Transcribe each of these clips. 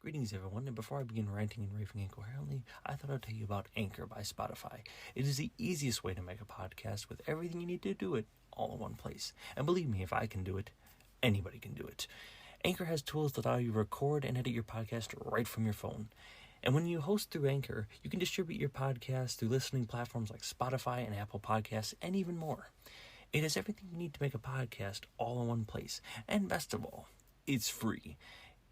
Greetings, everyone, and before I begin ranting and raving incoherently, I thought I'd tell you about Anchor by Spotify. It is the easiest way to make a podcast with everything you need to do it all in one place. And believe me, if I can do it, anybody can do it. Anchor has tools that allow you to record and edit your podcast right from your phone. And when you host through Anchor, you can distribute your podcast through listening platforms like Spotify and Apple Podcasts, and even more. It has everything you need to make a podcast all in one place. And best of all, it's free.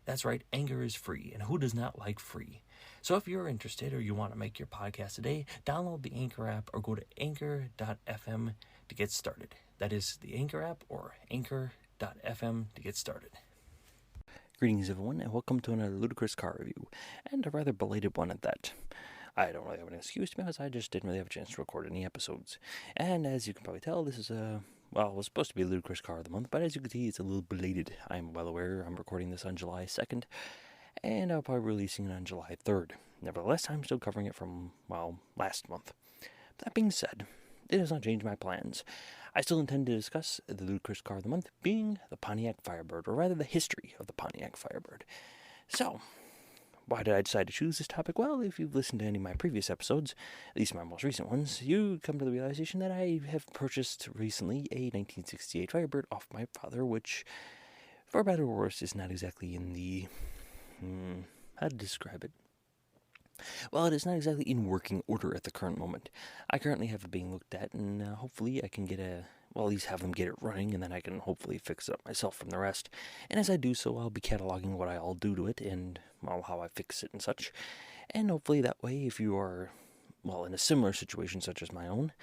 That's right, Anchor is free, and who does not like free? So if you're interested or you want to make your podcast today, download the Anchor app or go to anchor.fm to get started. That is the Anchor app or anchor.fm to get started. Greetings, everyone, and welcome to another Ludicrous car review, and a rather belated one at that. I don't really have an excuse because I just didn't really have a chance to record any episodes. And as you can probably tell, this is it was supposed to be a Ludicrous Car of the Month, but as you can see, it's a little belated. I'm well aware I'm recording this on July 2nd, and I'll probably be releasing it on July 3rd. Nevertheless, I'm still covering it from, last month. That being said, it does not change my plans. I still intend to discuss the Ludicrous Car of the Month being the Pontiac Firebird, or rather the history of the Pontiac Firebird. So, why did I decide to choose this topic? Well, if you've listened to any of my previous episodes, at least my most recent ones, you come to the realization that I have purchased recently a 1968 Firebird off my father, which, for better or worse, is not exactly in the... how to describe it? Well, it is not exactly in working order at the current moment. I currently have it being looked at, and hopefully I can at least have them get it running, and then I can hopefully fix it up myself from the rest. And as I do so, I'll be cataloging what I'll do to it, and, how I fix it and such. And hopefully that way, if you are, in a similar situation such as my own,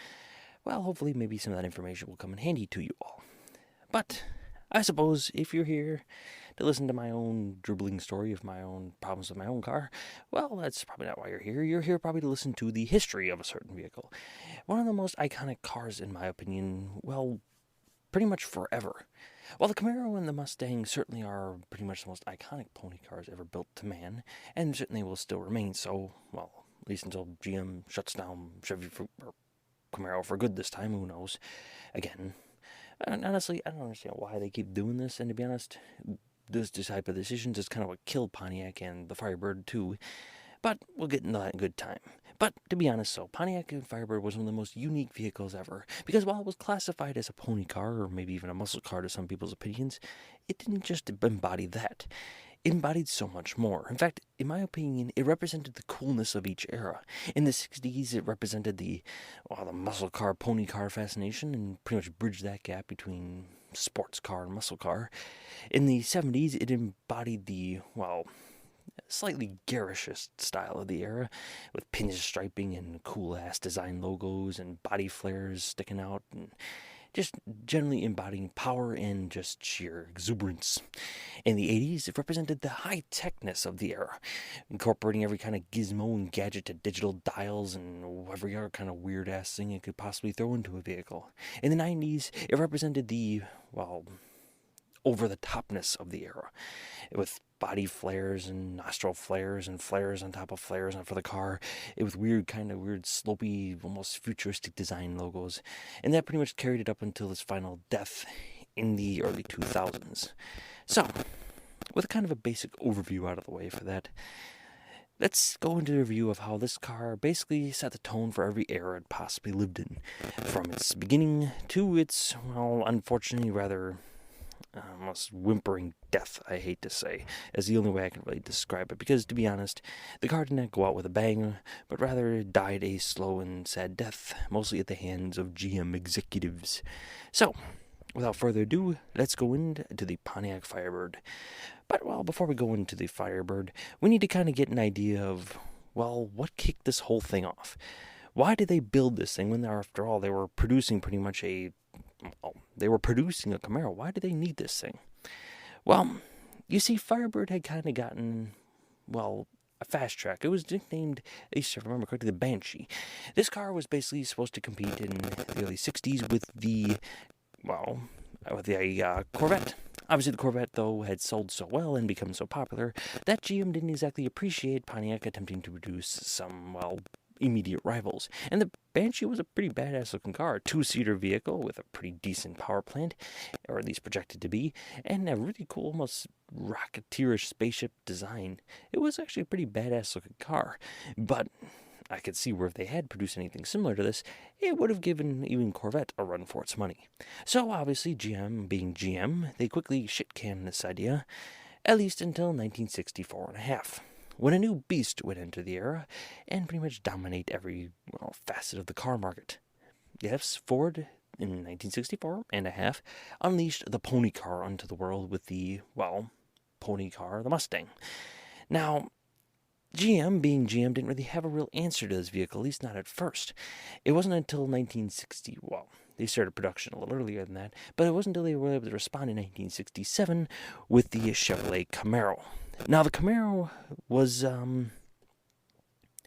hopefully maybe some of that information will come in handy to you all. But I suppose if you're here to listen to my own dribbling story of my own problems with my own car, that's probably not why you're here. You're here probably to listen to the history of a certain vehicle. One of the most iconic cars, in my opinion, pretty much forever. While the Camaro and the Mustang certainly are pretty much the most iconic pony cars ever built to man, and certainly will still remain so, at least until GM shuts down Chevy or Camaro for good this time, who knows. Again, honestly, I don't understand why they keep doing this, and to be honest, this type of decisions is kind of what killed Pontiac and the Firebird too, but we'll get into that in good time. But to be honest, Pontiac and Firebird was one of the most unique vehicles ever, because while it was classified as a pony car, or maybe even a muscle car to some people's opinions, it didn't just embody that. It embodied so much more. In fact, in my opinion, it represented the coolness of each era. In the 60s, it represented the muscle car, pony car fascination, and pretty much bridged that gap between sports car and muscle car. In the 70s, it embodied the, slightly garishest style of the era, with pinstriping and cool-ass design logos and body flares sticking out, and just generally embodying power and just sheer exuberance. In the 80s, it represented the high-techness of the era, incorporating every kind of gizmo and gadget to digital dials and every other kind of weird-ass thing it could possibly throw into a vehicle. In the 90s, it represented the, over-the-topness of the era, with body flares and nostril flares and flares on top of flares for the car, with weird, slopey, almost futuristic design logos, and that pretty much carried it up until its final death in the early 2000s. So, with kind of a basic overview out of the way for that, let's go into a review of how this car basically set the tone for every era it possibly lived in, from its beginning to its, unfortunately rather almost whimpering death, I hate to say, is the only way I can really describe it, because, to be honest, the car did not go out with a bang, but rather died a slow and sad death, mostly at the hands of GM executives. So, without further ado, let's go into the Pontiac Firebird. But, before we go into the Firebird, we need to kind of get an idea of, what kicked this whole thing off? Why did they build this thing when, after all, they were producing pretty much they were producing a Camaro? Why did they need this thing? You see, Firebird had kind of gotten, a fast track. It was nicknamed, at least if I remember correctly, the Banshee. This car was basically supposed to compete in the early 60s with the Corvette. Obviously, the Corvette, though, had sold so well and become so popular that GM didn't exactly appreciate Pontiac attempting to produce some, immediate rivals. And the Banshee was a pretty badass looking car, a two-seater vehicle with a pretty decent power plant, or at least projected to be, and a really cool, almost rocketeerish spaceship design. It was actually a pretty badass looking car, but I could see where if they had produced anything similar to this, it would have given even Corvette a run for its money. So obviously GM being GM, they quickly shit-canned this idea, at least until 1964 and a half, when a new beast would enter the era and pretty much dominate every facet of the car market. Yes, Ford in 1964 and a half unleashed the pony car onto the world with the, pony car, the Mustang. Now, GM, being GM, didn't really have a real answer to this vehicle, at least not at first. It wasn't until 1960, they started production a little earlier than that, but it wasn't until they were able to respond in 1967 with the Chevrolet Camaro. Now, the Camaro was,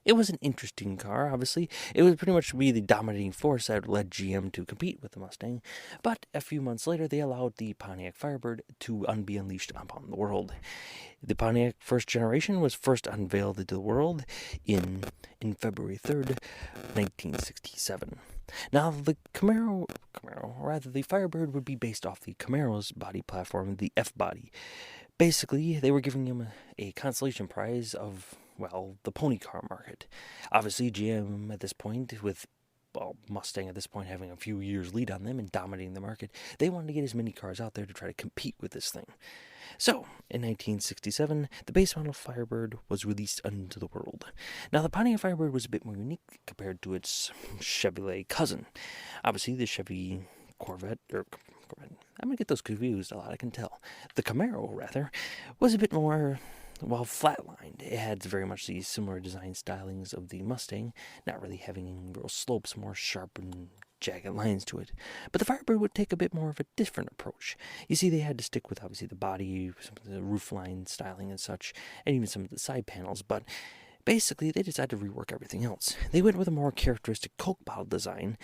it was an interesting car, obviously. It would pretty much be the dominating force that led GM to compete with the Mustang, but a few months later, they allowed the Pontiac Firebird to be unleashed upon the world. The Pontiac first generation was first unveiled into the world in February 3rd, 1967. Now, the the Firebird would be based off the Camaro's body platform, the F-body. Basically, they were giving him a consolation prize of, the pony car market. Obviously, GM at this point, with Mustang at this point having a few years lead on them and dominating the market, they wanted to get as many cars out there to try to compete with this thing. So, in 1967, the base model Firebird was released unto the world. Now, the Pontiac Firebird was a bit more unique compared to its Chevrolet cousin. Obviously, the Chevy Corvette, I'm going to get those confused a lot, I can tell. The Camaro, rather, was a bit more, flatlined. It had very much the similar design stylings of the Mustang, not really having real slopes, more sharp and jagged lines to it. But the Firebird would take a bit more of a different approach. You see, they had to stick with, obviously, the body, some of the roofline styling and such, and even some of the side panels, but basically, they decided to rework everything else. They went with a more characteristic Coke bottle design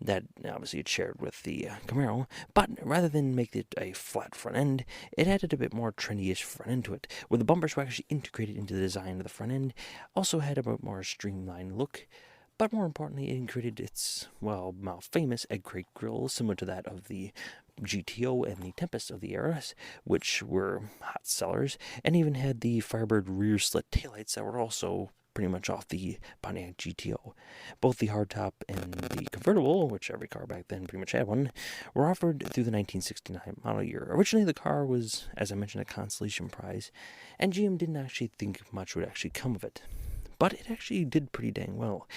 that obviously it shared with the Camaro, but rather than make it a flat front end, it added a bit more trendy-ish front end to it, where the bumpers were actually integrated into the design of the front end, also had a bit more streamlined look, but more importantly, it created its, now famous egg crate grille, similar to that of the GTO and the Tempest of the eras, which were hot sellers, and even had the Firebird rear slit taillights that were also pretty much off the Pontiac GTO. Both the hardtop and the convertible, which every car back then pretty much had one, were offered through the 1969 model year. Originally, the car was, as I mentioned, a consolation prize, and GM didn't actually think much would actually come of it. But it actually did pretty dang well.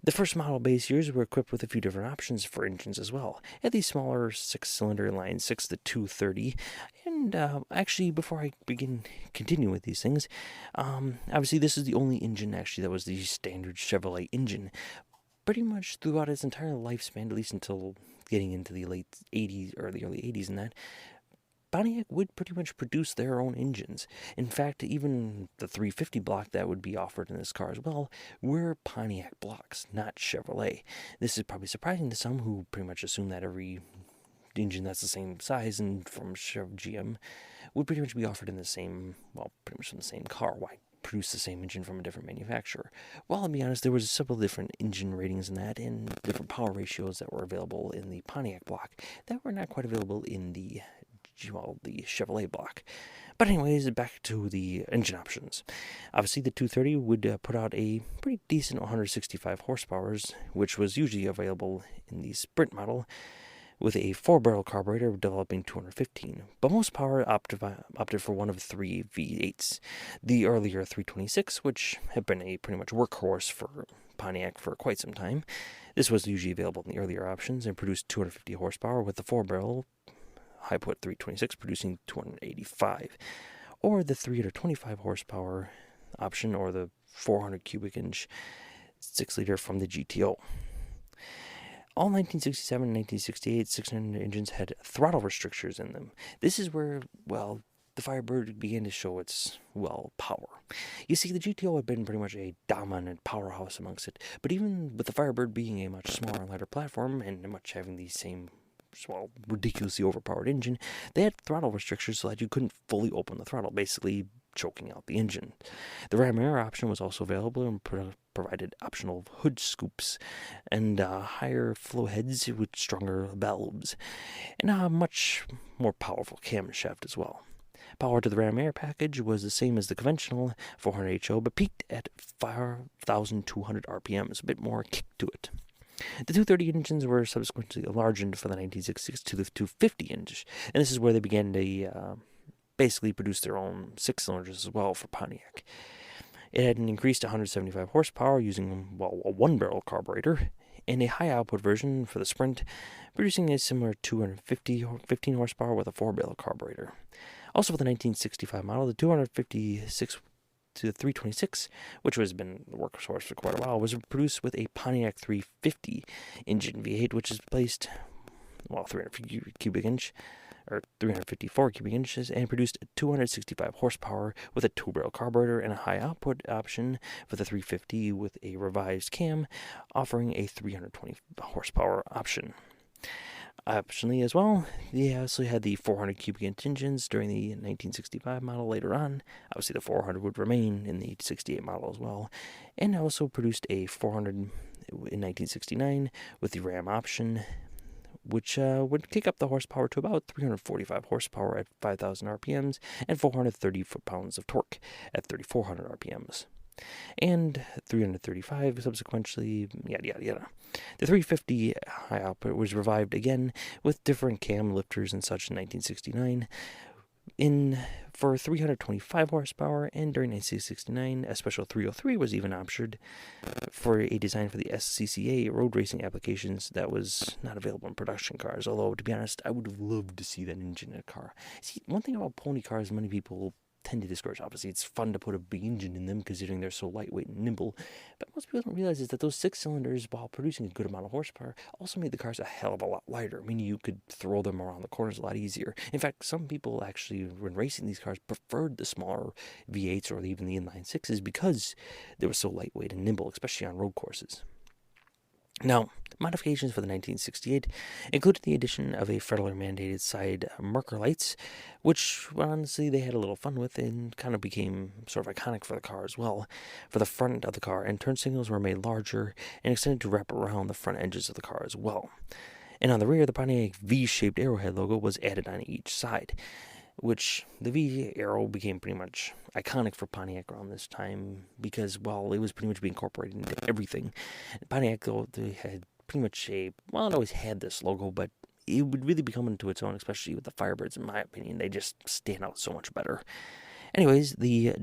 The first model base years were equipped with a few different options for engines as well. It had the smaller 6-cylinder line 6, the 230, and actually, before I continue with these things, obviously this is the only engine actually that was the standard Chevrolet engine, pretty much throughout its entire lifespan, at least until getting into the late 80s or the early 80s and that. Pontiac would pretty much produce their own engines. In fact, even the 350 block that would be offered in this car as well were Pontiac blocks, not Chevrolet. This is probably surprising to some who pretty much assume that every engine that's the same size and from GM would pretty much be offered in the same, pretty much in the same car. Why produce the same engine from a different manufacturer? Well, I'll be honest, there was several different engine ratings in that and different power ratios that were available in the Pontiac block that were not quite available in the Chevrolet block. But anyways, back to the engine options. Obviously, the 230 would put out a pretty decent 165 horsepower, which was usually available in the Sprint model, with a 4-barrel carburetor developing 215. But most power opted for one of 3 V8s. The earlier 326, which had been a pretty much workhorse for Pontiac for quite some time. This was usually available in the earlier options and produced 250 horsepower, with the 4-barrel high-put 326 producing 285, or the 325 horsepower option, or the 400 cubic inch 6-liter from the GTO. All 1967 and 1968 600 engines had throttle restrictors in them. This is where, the Firebird began to show its, power. You see, the GTO had been pretty much a dominant powerhouse amongst it, but even with the Firebird being a much smaller and lighter platform and much having the same ridiculously overpowered engine, they had throttle restrictions so that you couldn't fully open the throttle. Basically, choking out the engine. The ram air option was also available and provided optional hood scoops and higher flow heads with stronger valves, and a much more powerful camshaft as well. Power to the ram air package was the same as the conventional 400 HO, but peaked at 5,200 RPMs, a bit more kick to it. The 230 engines were subsequently enlarged for the 1966 to the 250 inch, and this is where they began to basically produce their own 6-cylinders as well for Pontiac. It had an increased 175 horsepower using, a one-barrel carburetor, and a high-output version for the Sprint, producing a similar 215 horsepower with a 4-barrel carburetor. Also for the 1965 model, the 256 to the 326, which has been the workhorse for quite a while, was produced with a Pontiac 350 engine V8, which is placed, 300 cubic inch, or 354 cubic inches, and produced 265 horsepower with a 2-barrel carburetor and a high output option for the 350 with a revised cam, offering a 320 horsepower option. Optionally as well, they also had the 400 cubic inch engines during the 1965 model later on. Obviously the 400 would remain in the 68 model as well, and also produced a 400 in 1969 with the Ram option, which would kick up the horsepower to about 345 horsepower at 5,000 RPMs and 430 foot-pounds of torque at 3,400 RPMs. And 335 subsequently, yada yada yada. The 350 high output was revived again with different cam lifters and such in 1969 for 325 horsepower, and during 1969 a special 303 was even optioned for a design for the SCCA road racing applications that was not available in production cars, although to be honest I would have loved to see that engine in a car. See, one thing about pony cars many people tend to discourage. Obviously, it's fun to put a big engine in them considering they're so lightweight and nimble, but most people don't realize is that those 6 cylinders, while producing a good amount of horsepower, also made the cars a hell of a lot lighter, meaning you could throw them around the corners a lot easier. In fact, some people actually, when racing these cars, preferred the smaller V8s or even the inline 6s because they were so lightweight and nimble, especially on road courses. Now, modifications for the 1968 included the addition of a federally-mandated side marker lights, which, honestly, they had a little fun with and kind of became sort of iconic for the car as well. For the front of the car, and turn signals were made larger and extended to wrap around the front edges of the car as well. And on the rear, the Pontiac V-shaped arrowhead logo was added on each side, which the V arrow became pretty much iconic for Pontiac around this time because, it was pretty much being incorporated into everything. Pontiac, though, they had pretty much it always had this logo, but it would really become into its own, especially with the Firebirds, in my opinion. They just stand out so much better. Anyways, the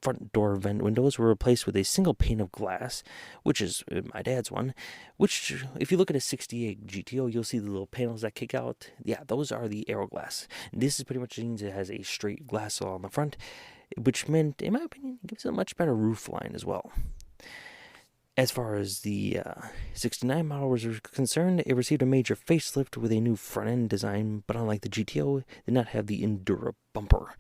front door vent windows were replaced with a single pane of glass, which is my dad's one, which, if you look at a 68 GTO, you'll see the little panels that kick out. Yeah, those are the aero glass. This is pretty much means it has a straight glass on the front, which meant, in my opinion, it gives it a much better roof line as well. As far as the 69 model was concerned, it received a major facelift with a new front-end design, but unlike the GTO, it did not have the Endura bumper,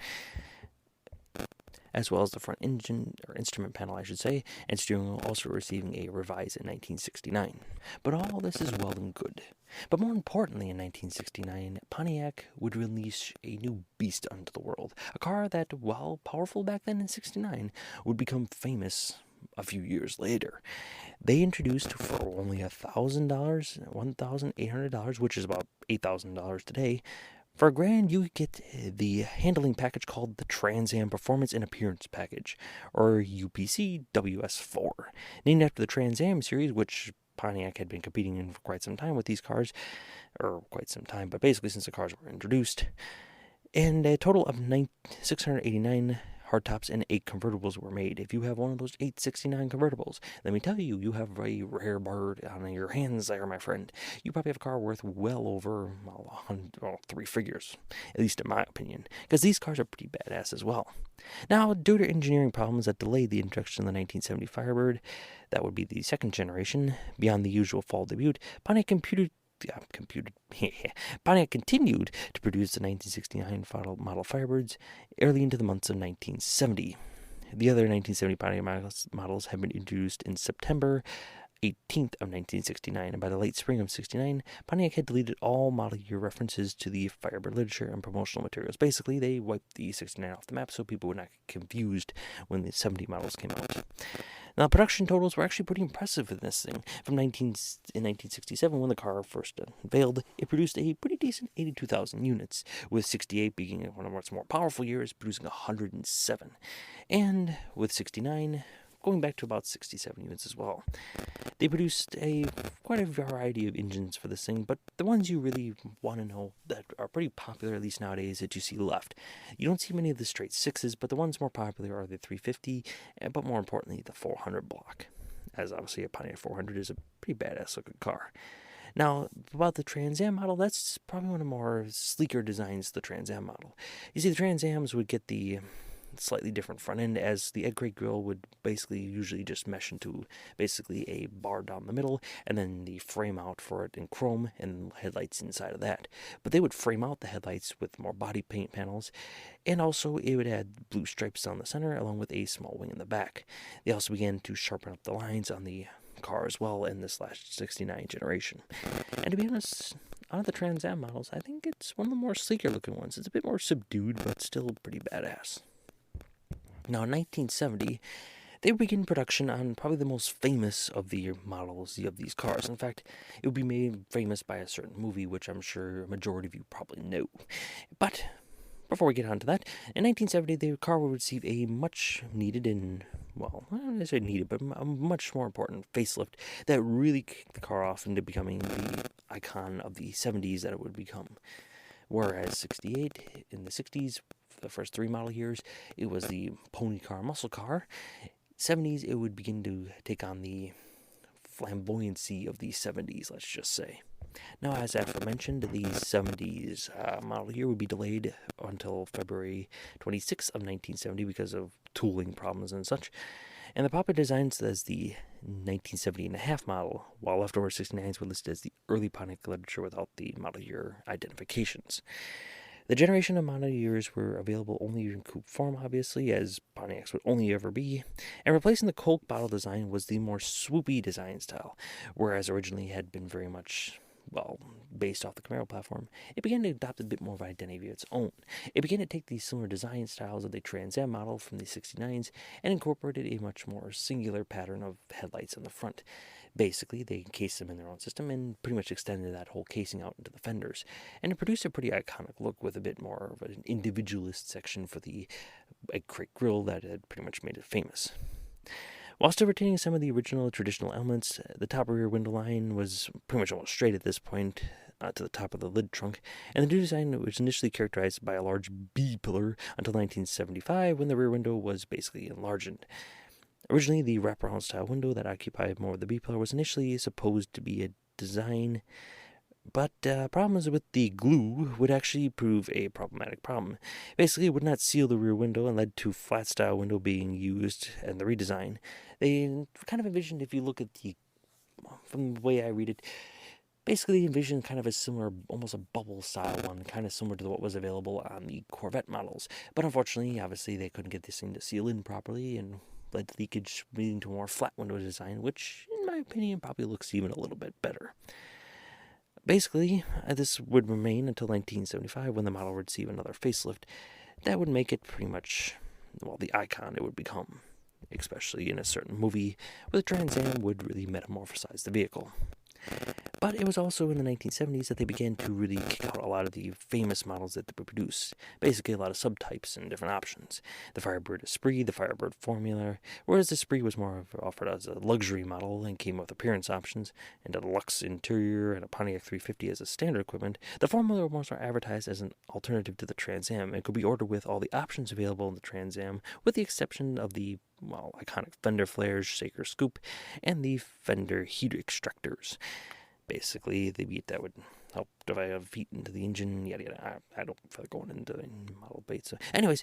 as well as the front engine, or instrument panel, I should say, and steering wheel also receiving a revise in 1969. But all this is well and good. But more importantly, in 1969, Pontiac would release a new beast unto the world, a car that, while powerful back then in 69, would become famous a few years later. They introduced for only $1,000, $1,800, which is about $8,000 today. For $1,000, you get the handling package called the Trans Am Performance and Appearance Package, or UPC WS4, named after the Trans Am series, which Pontiac had been competing in for quite some time with these cars, but basically since the cars were introduced. And a total of 689 hardtops and 8 convertibles were made. If you have one of those 869 convertibles, let me tell you, you have a rare bird on your hands there, my friend. You probably have a car worth well over 3 figures, at least in my opinion, because these cars are pretty badass as well. Now, due to engineering problems that delayed the introduction of the 1970 Firebird, that would be the second generation, beyond the usual fall debut, Pontiac continued to produce the 1969 model Firebirds early into the months of 1970. The other 1970 Pontiac models have been introduced in September 18th of 1969, and by the late spring of 69, Pontiac had deleted all model year references to the Firebird literature and promotional materials. Basically, they wiped the 69 off the map so people would not get confused when the 70 models came out. Now, production totals were actually pretty impressive in this thing. In 1967, when the car first unveiled, it produced a pretty decent 82,000 units, with 68 being one of its more powerful years, producing 107. And with 69, going back to about 67 units as well. They produced quite a variety of engines for this thing, but the ones you really want to know that are pretty popular, at least nowadays, that you see left. You don't see many of the straight 6s, but the ones more popular are the 350, but more importantly, the 400 block, as obviously a Pontiac 400 is a pretty badass looking car. Now, about the Trans Am model, that's probably one of the more sleeker designs, the Trans Am model. You see, the Trans Ams would get the slightly different front end, as the egg crate grille would basically usually just mesh into basically a bar down the middle, and then the frame out for it in chrome and headlights inside of that. But they would frame out the headlights with more body paint panels, and also it would add blue stripes down the center along with a small wing in the back. They also began to sharpen up the lines on the car as well in this last 69 generation. And to be honest, out of the Trans Am models, I think it's one of the more sleeker looking ones. It's a bit more subdued, but still pretty badass. Now, in 1970, they would begin production on probably the most famous of the models of these cars. In fact, it would be made famous by a certain movie, which I'm sure a majority of you probably know. But before we get on to that, in 1970, the car would receive a much needed and, well, I don't want to say needed, but a much more important facelift that really kicked the car off into becoming the icon of the 70s that it would become. Whereas 68, in the 60s, the first 3 model years, it was the pony car, muscle car. 70s, it would begin to take on the flamboyancy of the 70s, let's just say. Now, as aforementioned, the 70s model year would be delayed until February 26th of 1970 because of tooling problems and such. And the popular designs as the 1970 and a half model, while leftover 69s were listed as the early Pontiac literature without the model year identifications. The generation of model years were available only in coupe form, obviously, as Pontiacs would only ever be, and replacing the Coke bottle design was the more swoopy design style, whereas originally had been very much, well, based off the Camaro platform. It began to adopt a bit more of an identity of its own. It began to take these similar design styles of the Trans Am model from the 69s and incorporated a much more singular pattern of headlights on the front. Basically, they encased them in their own system and pretty much extended that whole casing out into the fenders. And it produced a pretty iconic look with a bit more of an individualist section for the egg crate grille that had pretty much made it famous. While still retaining some of the original traditional elements, the top rear window line was pretty much almost straight at this point to the top of the lid trunk, and the new design was initially characterized by a large B pillar until 1975 when the rear window was basically enlarged. Originally, the wraparound style window that occupied more of the B pillar was initially supposed to be a design, but problems with the glue would actually prove a problematic problem. Basically, it would not seal the rear window and led to flat style window being used in the redesign. They kind of envisioned, if you look at from the way I read it, basically they envisioned kind of a similar, almost a bubble style one, kind of similar to what was available on the Corvette models. But unfortunately, obviously, they couldn't get this thing to seal in properly and led to leakage, leading to a more flat window design, which, in my opinion, probably looks even a little bit better. Basically, this would remain until 1975 when the model would receive another facelift. That would make it pretty much, well, the icon it would become, especially in a certain movie where the Trans Am would really metamorphosize the vehicle. But it was also in the 1970s that they began to really kick out a lot of the famous models that they would produce. Basically, a lot of subtypes and different options. The Firebird Esprit, the Firebird Formula, whereas the Esprit was more offered as a luxury model and came with appearance options, and a deluxe interior and a Pontiac 350 as a standard equipment. The Formula was more advertised as an alternative to the Trans Am and could be ordered with all the options available in the Trans Am, with the exception of the, well, iconic fender flares, shaker scoop, and the fender heat extractors. Basically, the beat that would help divide heat into the engine, yada yada. I don't feel like going into the model bait. So, anyways,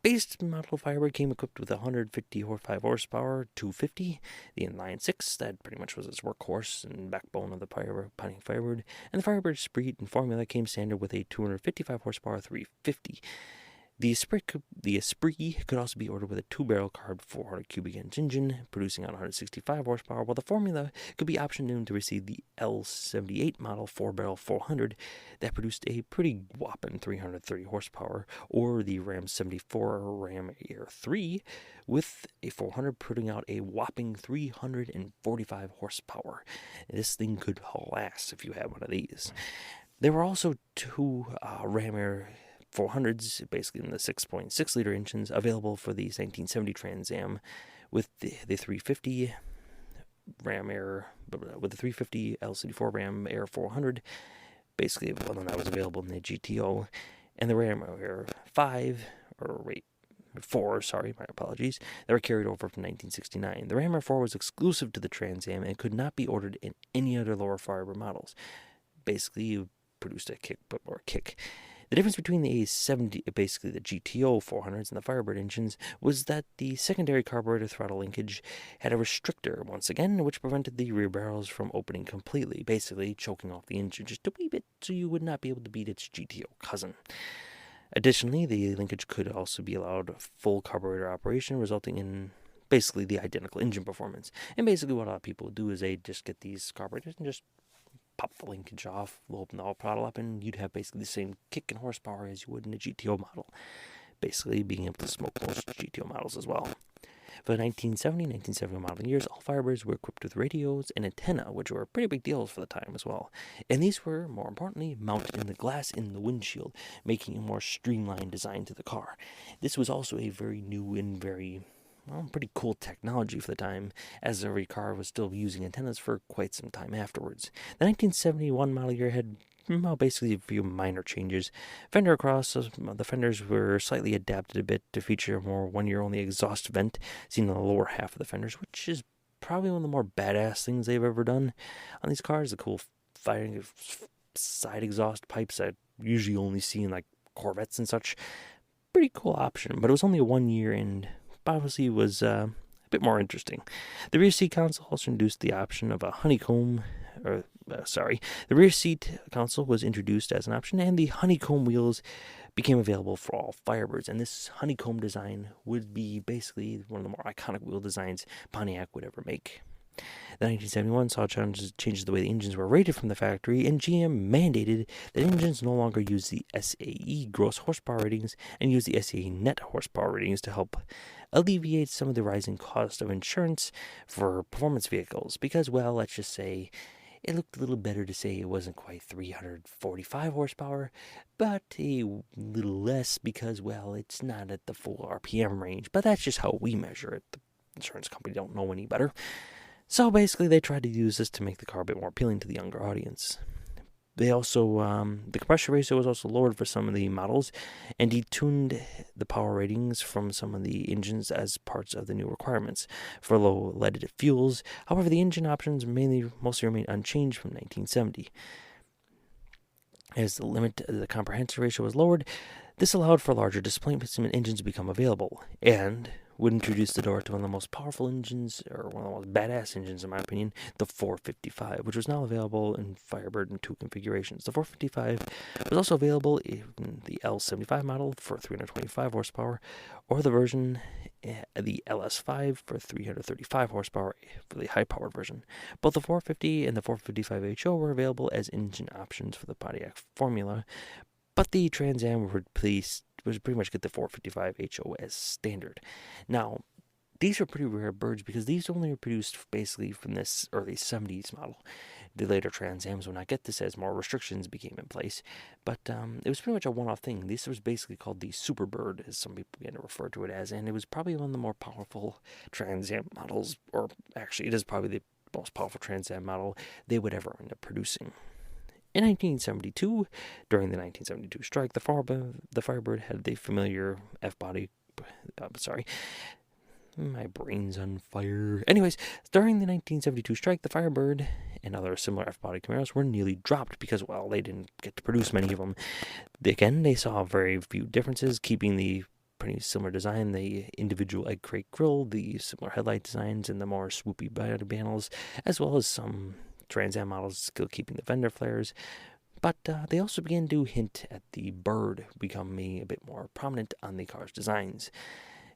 base model Firebird came equipped with 155 horsepower, 250, the inline 6, that pretty much was its workhorse and backbone of the Pontiac Firebird, and the Firebird Esprit and Formula came standard with a 255 horsepower, 350. The Esprit could also be ordered with a 2-barrel carb 400 cubic inch engine, producing on 165 horsepower, while the Formula could be optioned in to receive the L78 model 4-barrel 400 that produced a pretty whopping 330 horsepower, or the Ram 74 Ram Air 3 with a 400 putting out a whopping 345 horsepower. This thing could haul ass if you have one of these. There were also two Ram Air 400s, basically in the 6.6 liter engines, available for the 1970 Trans Am, with the 350 Ram Air, with the 350 L74 Ram Air 400, basically one that was available in the GTO, and the Ram Air 4, my apologies, that were carried over from 1969. The Ram Air 4 was exclusive to the Trans Am and could not be ordered in any other lower Firebird models. Basically, you produced a kick, but more kick. The difference between the A70, basically the GTO 400s and the Firebird engines, was that the secondary carburetor throttle linkage had a restrictor, once again, which prevented the rear barrels from opening completely, basically choking off the engine just a wee bit so you would not be able to beat its GTO cousin. Additionally, the linkage could also be allowed full carburetor operation, resulting in basically the identical engine performance. And basically what a lot of people do is they just get these carburetors and just pop the linkage off, we'll open the whole throttle up, and you'd have basically the same kick and horsepower as you would in a GTO model. Basically being able to smoke most GTO models as well. For the 1970 model years, all Firebirds were equipped with radios and antenna, which were pretty big deals for the time as well. And these were, more importantly, mounted in the glass in the windshield, making a more streamlined design to the car. This was also a very new and very pretty cool technology for the time, as every car was still using antennas for quite some time afterwards. The 1971 model year had basically a few minor changes. Fender across, the fenders were slightly adapted a bit to feature a more one-year-only exhaust vent seen in the lower half of the fenders, which is probably one of the more badass things they've ever done on these cars. The cool firing side exhaust pipes that usually only see in like Corvettes and such. Pretty cool option, but it was only a 1 year and obviously was a bit more interesting. The rear seat console also introduced the option of a honeycomb, the rear seat console was introduced as an option, and the honeycomb wheels became available for all Firebirds, and this honeycomb design would be basically one of the more iconic wheel designs Pontiac would ever make. The 1971 saw changes the way the engines were rated from the factory, and GM mandated that engines no longer use the SAE gross horsepower ratings and use the SAE net horsepower ratings to help alleviate some of the rising cost of insurance for performance vehicles, because, well, let's just say it looked a little better to say it wasn't quite 345 horsepower, but a little less because, well, it's not at the full RPM range, but that's just how we measure it. The insurance company don't know any better. So basically, they tried to use this to make the car a bit more appealing to the younger audience. They also, the compression ratio was also lowered for some of the models, and detuned the power ratings from some of the engines as parts of the new requirements for low leaded fuels. However, the engine options mostly remained unchanged from 1970. As the comprehensive ratio was lowered, this allowed for larger displacement engines to become available, and would introduce the door to one of the most powerful engines, or one of the most badass engines in my opinion, the 455, which was now available in Firebird in two configurations. The 455 was also available in the L75 model for 325 horsepower, or the version, the LS5 for 335 horsepower for the high-powered version. Both the 450 and the 455 HO were available as engine options for the Pontiac Formula, but the Trans Am was pretty much get the 455 HO as standard. Now, these are pretty rare birds because these only were produced basically from this early 70s model. The later Trans Ams would not get this as more restrictions became in place, but it was pretty much a one-off thing. This was basically called the Superbird, as some people began to refer to it as, and it was probably one of the more powerful Trans Am models, or actually it is probably the most powerful Trans Am model they would ever end up producing. In 1972, during the 1972 strike, the Firebird had the familiar F-body. My brain's on fire. Anyways, during the 1972 strike, the Firebird and other similar F-body Camaros were nearly dropped because, well, they didn't get to produce many of them. Again, they saw very few differences, keeping the pretty similar design, the individual egg crate grille, the similar headlight designs, and the more swoopy body panels, as well as some Trans Am models still keeping the fender flares. But they also began to hint at the bird becoming a bit more prominent on the car's designs.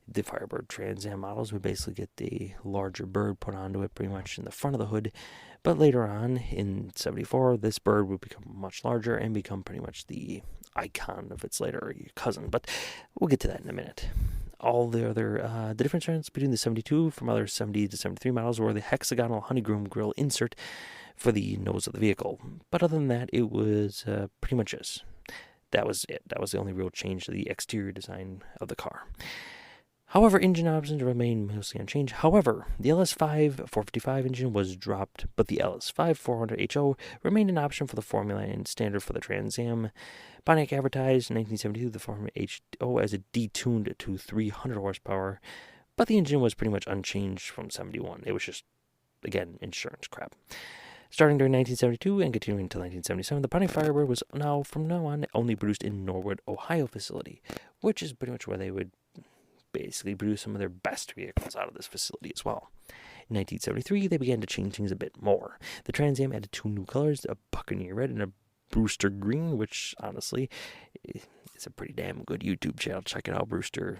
The Firebird Trans Am models would basically get the larger bird put onto it pretty much in the front of the hood, but later on in 74, this bird would become much larger and become pretty much the icon of its later cousin, but we'll get to that in a minute. All the other, the difference between the 72 from other 70 to 73 models were the hexagonal honeycomb grille insert for the nose of the vehicle, but other than that, it was pretty much this. That was it. That was the only real change to the exterior design of the car. However, engine options remain mostly unchanged. However, the LS5 455 engine was dropped, but the LS5 400HO remained an option for the Formula and standard for the Trans Am. Pontiac advertised in 1972 the Formula HO as a detuned to 300 horsepower, but the engine was pretty much unchanged from 71. It was just, again, insurance crap. Starting during 1972 and continuing until 1977, the Pontiac Firebird was from now on only produced in Norwood, Ohio facility, which is pretty much where they would basically produce some of their best vehicles out of this facility as well. In 1973, they began to change things a bit more. The Trans Am added 2 new colors, a Buccaneer Red and a Brewster Green, which honestly is a pretty damn good YouTube channel. Check it out, Brewster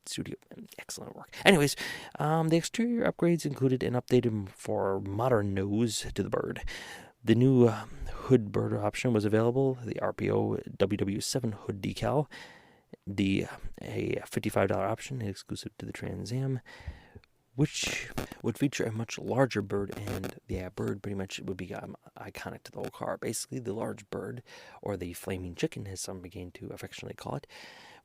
Studio. Excellent work. Anyways, the exterior upgrades included an updated for modern nose to the bird. The new hood bird option was available, the RPO WW7 hood decal, a $55 option exclusive to the Trans Am, which would feature a much larger bird, and the bird pretty much would become iconic to the whole car. Basically, the large bird, or the flaming chicken as some began to affectionately call it,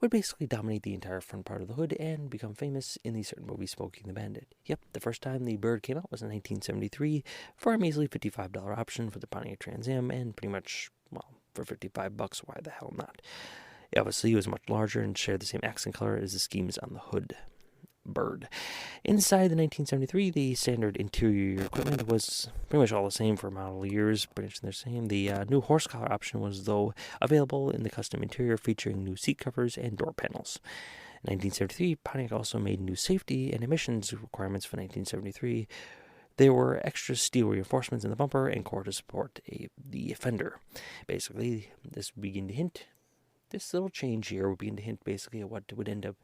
would basically dominate the entire front part of the hood and become famous in the certain movie Smokey and the Bandit. Yep, the first time the bird came out was in 1973 for a measly $55 option for the Pontiac Trans Am, and pretty much, well, for $55, why the hell not? Obviously, it was much larger and shared the same accent color as the schemes on the hood bird. Inside the 1973, the standard interior equipment was pretty much all the same for model years, pretty much the same. The new horse collar option was, though, available in the custom interior featuring new seat covers and door panels. In 1973, Pontiac also made new safety and emissions requirements for 1973. There were extra steel reinforcements in the bumper and core to support the fender. Basically, this little change here would begin to hint basically at what would end up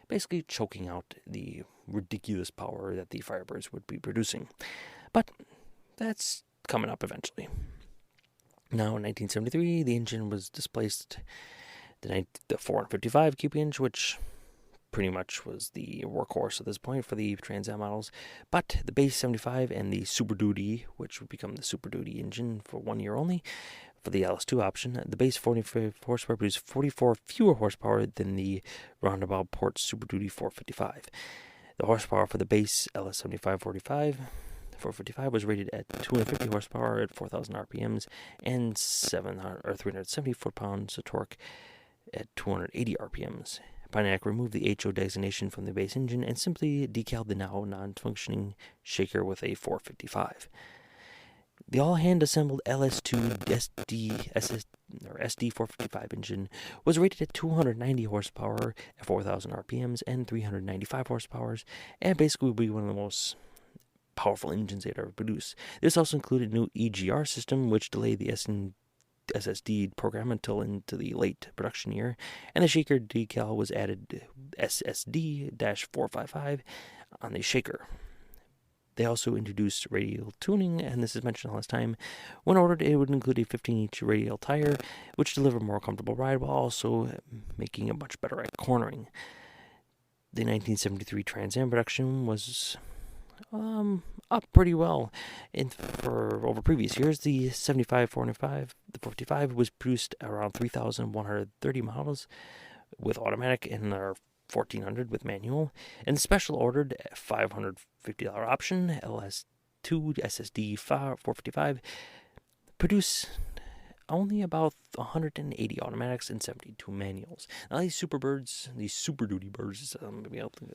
basically choking out the ridiculous power that the Firebirds would be producing. But that's coming up eventually. Now, in 1973, the engine was displaced the 455 cubic inch, which pretty much was the workhorse at this point for the Trans Am models. But the base 75 and the Super Duty, which would become the Super Duty engine for 1 year only, for the LS2 option, the base 45 horsepower produced 44 fewer horsepower than the roundabout port Super Duty 455. The horsepower for the base LS75 455 was rated at 250 horsepower at 4,000 RPMs and 370 foot-pounds of torque at 280 RPMs. Pontiac removed the HO designation from the base engine and simply decaled the now non-functioning shaker with a 455. The all-hand assembled LS2 SD 455 engine was rated at 290 horsepower at 4,000 RPMs and 395 horsepower, and basically would be one of the most powerful engines they'd ever produced. This also included a new EGR system, which delayed the SSD program until into the late production year, and the shaker decal was added SSD-455 on the shaker. They also introduced radial tuning, and this is mentioned last time. When ordered, it would include a 15-inch radial tire, which delivered a more comfortable ride while also making it much better at cornering. The 1973 Trans Am production was up pretty well for over previous years. The 75, 405, the 45 was produced around 3,130 models with automatic and 1,400 with manual, and special ordered $550 option LS2 SSD 455 produced only about 180 automatics and 72 manuals. Now these Super Duty birds,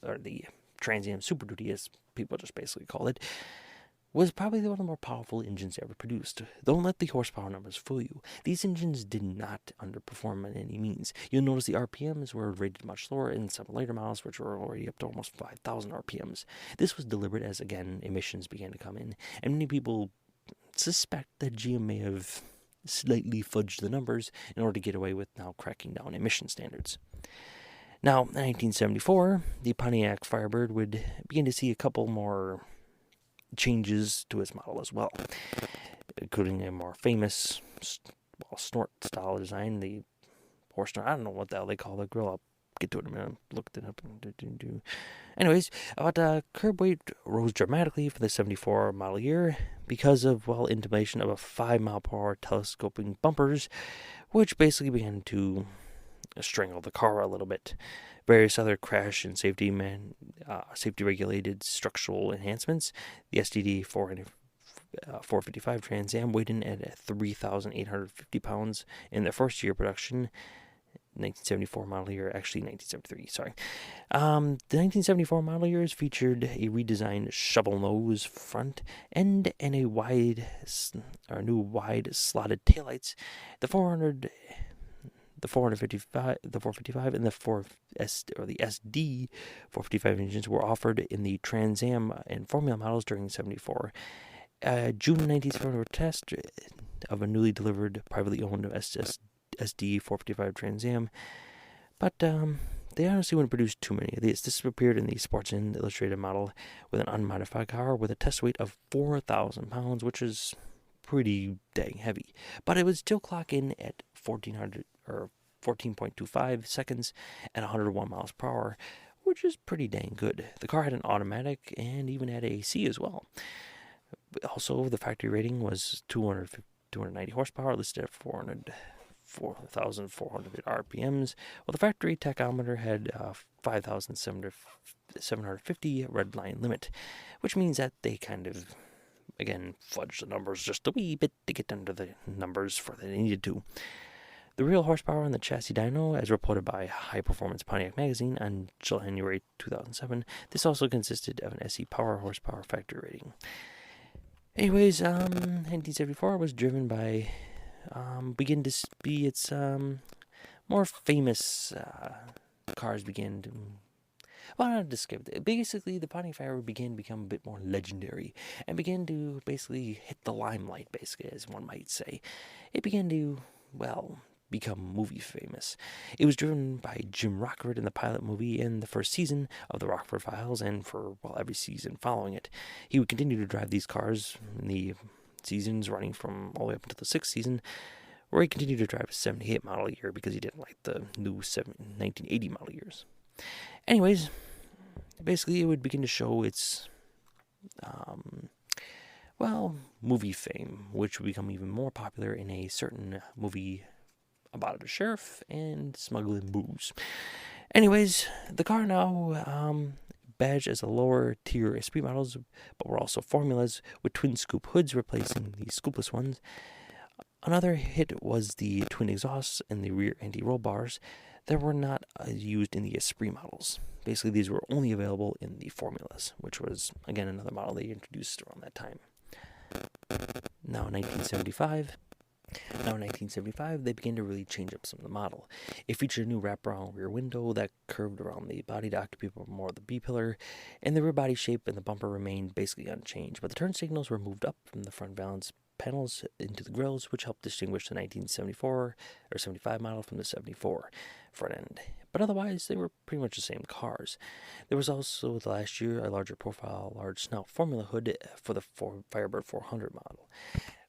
or the Trans Am Super Duty, as people just basically call it, was probably one of the more powerful engines ever produced. Don't let the horsepower numbers fool you. These engines did not underperform by any means. You'll notice the RPMs were rated much lower in some later models, which were already up to almost 5,000 RPMs. This was deliberate as, again, emissions began to come in, and many people suspect that GM may have slightly fudged the numbers in order to get away with now cracking down emission standards. Now, in 1974, the Pontiac Firebird would begin to see a couple more changes to its model as well, including a more famous snort style design, the horse snort. I don't know what the hell they call the grill. I'll get to it in a minute. Looked it up. Anyways, curb weight rose dramatically for the 74 model year because of, intimation of a 5-mile-per-hour telescoping bumpers, which basically began to strangle the car a little bit. Various other crash and safety regulated structural enhancements. The STD 455 Trans Am weighed in at 3,850 pounds in their first year of production. 1974 model year, actually 1973, sorry. The 1974 model years featured a redesigned shovel nose front end and a new wide slotted taillights. The 455, and the SD 455 engines were offered in the Trans Am and Formula models during 74. June 1974 test of a newly delivered privately owned SD 455 Trans Am, but they honestly wouldn't produce too many of these. This appeared in the Sports Illustrated model with an unmodified car with a test weight of 4,000 pounds, which is pretty dang heavy. But it would still clock in at 14.25 seconds at 101 miles per hour, which is pretty dang good. The car had an automatic and even had AC as well. Also, the factory rating was 290 horsepower, listed at 4,400 RPMs, while the factory tachometer had 5,750 red line limit, which means that they kind of, again, fudged the numbers just a wee bit to get under the numbers for they needed to. The real horsepower on the chassis dyno, as reported by High Performance Pontiac magazine on January 2007, this also consisted of an SE Power horsepower factory rating. Anyways, 1974 was driven by, begin to be its more famous cars began to, not to skip it. Basically, the Pontiac Firebird began to become a bit more legendary and began to basically hit the limelight, basically, as one might say. It began to, become movie famous. It was driven by Jim Rockford in the pilot movie in the first season of the Rockford Files and for, every season following it. He would continue to drive these cars in the seasons running from all the way up until the 6th season, where he continued to drive a 78 model year because he didn't like the new 1980 model years. Anyways, basically it would begin to show its, movie fame, which would become even more popular in a certain movie about a sheriff and smuggling booze. Anyways, the car now badged as a lower tier Esprit models, but were also formulas with twin scoop hoods replacing the scoopless ones. Another hit was the twin exhausts and the rear anti-roll bars that were not used in the Esprit models. Basically, these were only available in the formulas, which was, again, another model they introduced around that time. Now, in 1975, they began to really change up some of the model. It featured a new wraparound rear window that curved around the body to occupy more of the B-pillar, and the rear body shape and the bumper remained basically unchanged, but the turn signals were moved up from the front valance panels into the grills, which helped distinguish the 1974 or 75 model from the 74 front end. But otherwise, they were pretty much the same cars. There was also, the last year, a larger profile, large snout formula hood for the Firebird 400 model.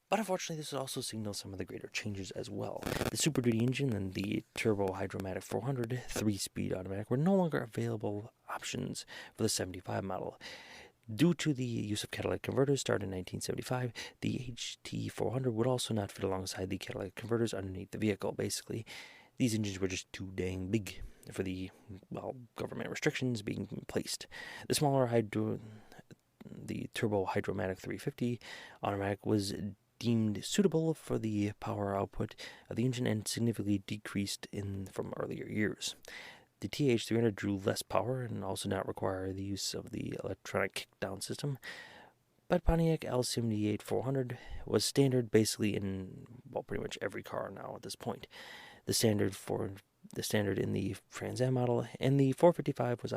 But unfortunately, this also signals some of the greater changes as well. The Super Duty engine and the Turbo Hydromatic 400 3-speed automatic were no longer available options for the 75 model. Due to the use of catalytic converters started in 1975, the HT400 would also not fit alongside the catalytic converters underneath the vehicle. Basically, these engines were just too dang big for the, government restrictions being placed. The smaller the Turbo Hydromatic 350 automatic was deemed suitable for the power output of the engine and significantly decreased from earlier years. The TH300 drew less power and also did not require the use of the electronic kickdown system, but Pontiac L78 400 was standard basically in, pretty much every car now at this point. The standard in the Trans Am model, and the 455 was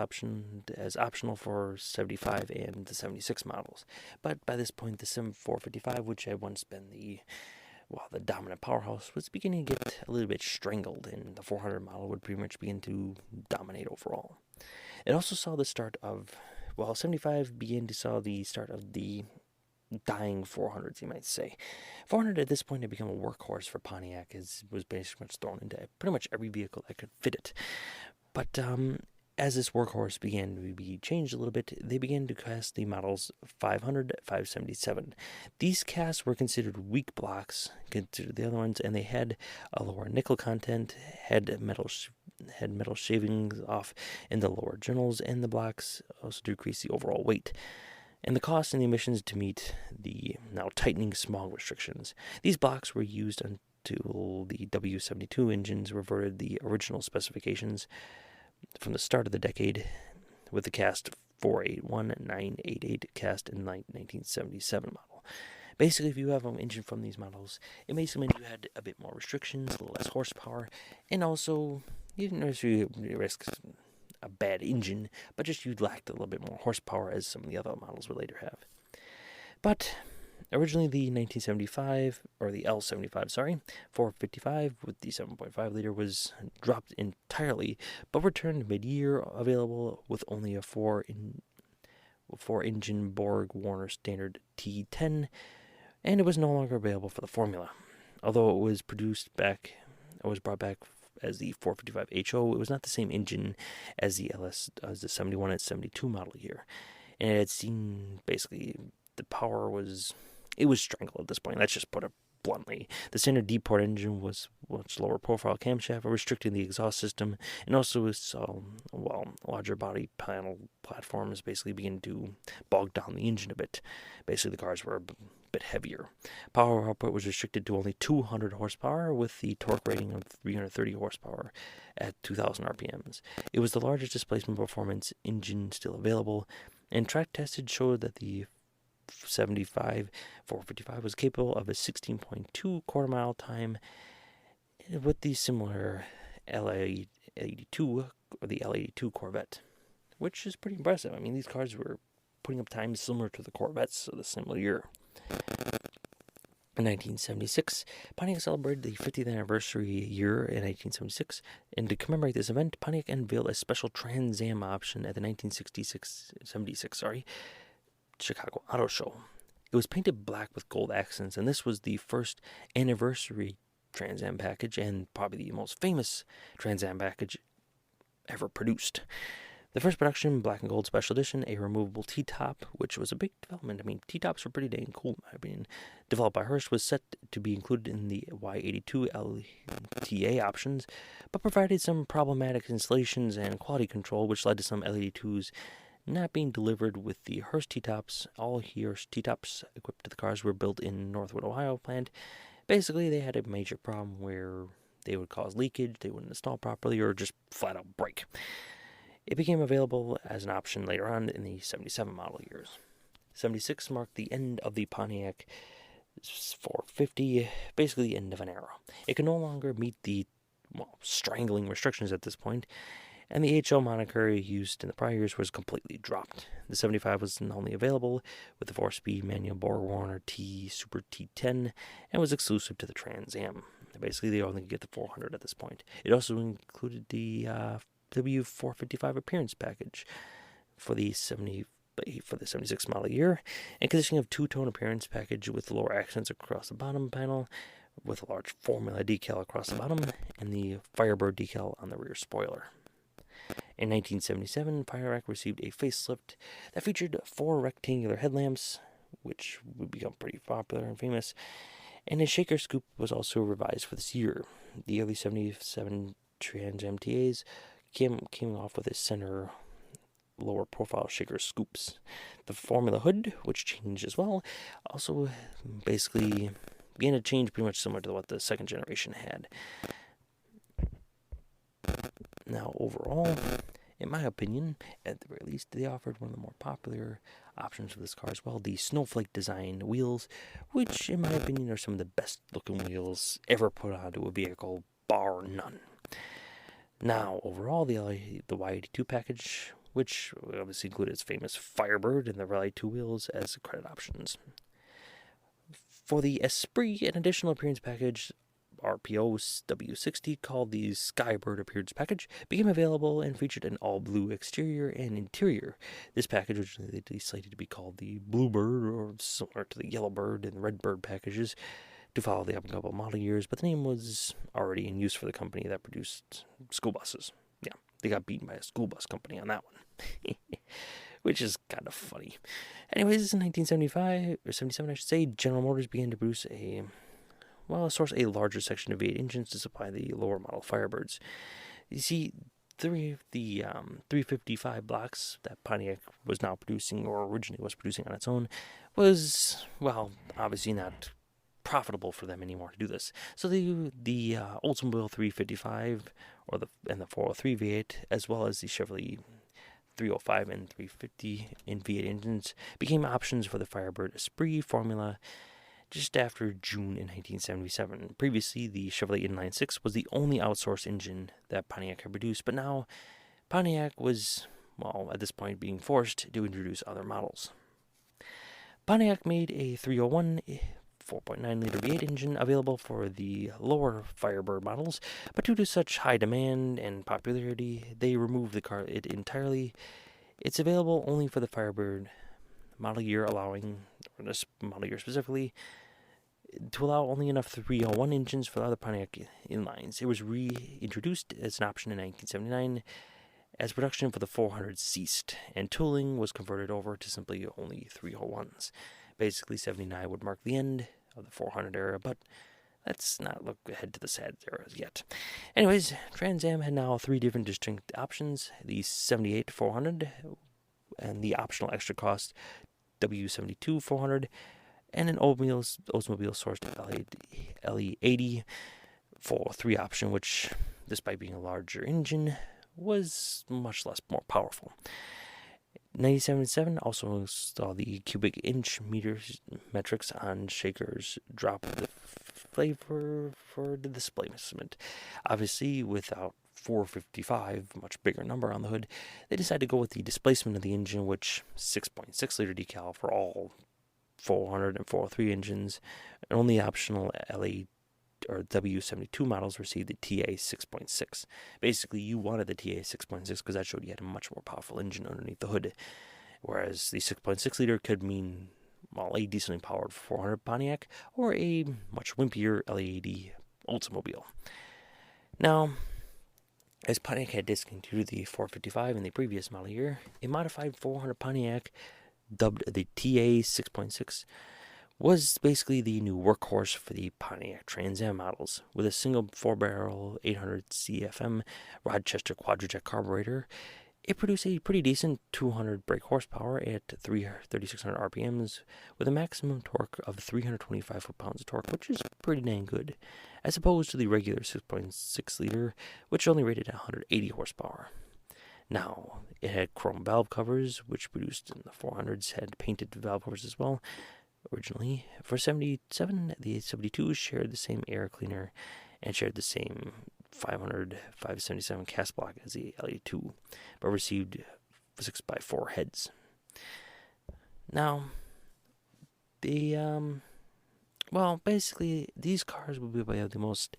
optional for 75 and the 76 models. But by this point, the 455, which had once been the while the dominant powerhouse was beginning to get a little bit strangled, and the 400 model would pretty much begin to dominate overall. It also saw the start of, 75 began to saw the start of the dying 400s, you might say. 400 at this point had become a workhorse for Pontiac, as it was basically much thrown into pretty much every vehicle that could fit it. But as this workhorse began to be changed a little bit, they began to cast the models 500, 577. These casts were considered weak blocks compared to the other ones, and they had a lower nickel content, had metal shavings off in the lower journals, and the blocks also decreased the overall weight and the cost and the emissions to meet the now tightening smog restrictions. These blocks were used until the W72 engines reverted the original specifications from the start of the decade, with the cast 481-988 cast in 1977 model. Basically, if you have an engine from these models, it basically meant you had a bit more restrictions, a little less horsepower, and also you didn't necessarily risk a bad engine, but just you lacked a little bit more horsepower, as some of the other models would later have. But originally the 1975, or the L75, 455 with the 7.5 liter was dropped entirely, but returned mid-year, available with only a 4-engine Borg Warner Standard T10, and it was no longer available for the formula. Although it was brought back as the 455 HO, it was not the same engine as the 71 and 72 model year, and it had seen basically the power was strangled at this point. Let's just put it bluntly. The standard D-port engine was much lower profile camshaft, restricting the exhaust system, and also saw larger body panel platforms basically begin to bog down the engine a bit. Basically, the cars were a bit heavier. Power output was restricted to only 200 horsepower, with the torque rating of 330 horsepower at 2,000 RPMs. It was the largest displacement performance engine still available, and track tested showed that the 75 455 was capable of a 16.2 quarter-mile time with the similar L82 or the L82 Corvette, which is pretty impressive. I mean, these cars were putting up times similar to the Corvettes of the similar year. In 1976, Pontiac celebrated the 50th anniversary year in 1976, and to commemorate this event, Pontiac unveiled a special Trans Am option at the 1976 Chicago Auto Show. It was painted black with gold accents, and this was the first anniversary Trans Am package, and probably the most famous Trans Am package ever produced. The first production, black and gold special edition, a removable T-top, which was a big development. I mean, T-tops were pretty dang cool, in my opinion. Developed by Hurst, was set to be included in the Y82 LTA options, but provided some problematic installations and quality control, which led to some L82s not being delivered with the Hurst T-tops. All Hurst T-tops equipped to the cars were built in Northwood, Ohio plant. Basically, they had a major problem where they would cause leakage, they wouldn't install properly, or just flat out break. It became available as an option later on in the 77 model years. 76 marked the end of the Pontiac 450, basically the end of an era. It could no longer meet the strangling restrictions at this point, and the HL moniker used in the prior years was completely dropped. The 75 was not only available with the 4-speed manual Borg Warner T Super T10 and was exclusive to the Trans Am. Basically, they only could get the 400 at this point. It also included the W455 appearance package for the 76 model year, and consisting of two-tone appearance package with lower accents across the bottom panel, with a large Formula decal across the bottom, and the Firebird decal on the rear spoiler. In 1977, Pontiac received a facelift that featured 4 rectangular headlamps, which would become pretty popular and famous, and a shaker scoop was also revised for this year. The early 77 Trans MTAs came off with a center lower profile shaker scoops. The Formula hood, which changed as well, also basically began to change pretty much similar to what the second generation had. Now, overall, in my opinion, at the very least, they offered one of the more popular options for this car as well, the snowflake design wheels, which, in my opinion, are some of the best looking wheels ever put onto a vehicle, bar none. Now, overall, the Y82 package, which obviously included its famous Firebird and the Rally 2 wheels as credit options. For the Esprit, an additional appearance package, RPO W60, called the Skybird Appearance Package, became available and featured an all-blue exterior and interior. This package was slated to be called the Bluebird, or similar to the Yellowbird and Redbird packages, to follow the up-and-coming model years, but the name was already in use for the company that produced school buses. Yeah, they got beaten by a school bus company on that one. Which is kind of funny. Anyways, in 1975, or 77 I should say, General Motors began to produce source a larger section of V8 engines to supply the lower model Firebirds. You see, the 355 blocks that Pontiac was now producing, or originally was producing on its own, was, obviously not profitable for them anymore to do this. So the Oldsmobile 355 and the 403 V8, as well as the Chevrolet 305 and 350 in V8 engines, became options for the Firebird Esprit formula just after June in 1977. Previously, the Chevrolet Inline 6 was the only outsourced engine that Pontiac had produced, but now Pontiac was, at this point, being forced to introduce other models. Pontiac made a 301 4.9-liter V8 engine available for the lower Firebird models, but due to such high demand and popularity, they removed it entirely. It's available only for the Firebird model year, allowing, or this model year specifically, to allow only enough 301 engines for the other Pontiac inlines. It was reintroduced as an option in 1979 as production for the 400 ceased, and tooling was converted over to simply only 301s. Basically, 79 would mark the end of the 400 era, but let's not look ahead to the sad eras yet. Anyways, Trans Am had now 3 different distinct options: the 78 400 and the optional extra cost W72 400, and an Oldsmobile-sourced LE80 403 option, which, despite being a larger engine, was much more powerful. 97.7 also saw the cubic inch metrics on shakers drop the flavor for the displacement. Obviously, without 455, much bigger number on the hood, they decided to go with the displacement of the engine, which 6.6 liter decal for all 400 and 403 engines, and only optional LA or W72 models received the TA 6.6. Basically, you wanted the TA 6.6 because that showed you had a much more powerful engine underneath the hood, whereas the 6.6 liter could mean, a decently powered 400 Pontiac or a much wimpier LE80 Oldsmobile. Now, as Pontiac had discontinued the 455 in the previous model year, a modified 400 Pontiac, dubbed the TA 6.6, was basically the new workhorse for the Pontiac Trans Am models. With a single 4-barrel 800 CFM Rochester quadrajet carburetor, it produced a pretty decent 200 brake horsepower at 3,600 RPMs, with a maximum torque of 325 foot-pounds of torque, which is pretty dang good, as opposed to the regular 6.6 liter, which only rated at 180 horsepower. Now, it had chrome valve covers, which produced in the 400s had painted valve covers as well. Originally, for 77, the 72 shared the same air cleaner and shared the same 577 cast block as the LE2, but received 6x4 heads. Now, basically, these cars will be the most,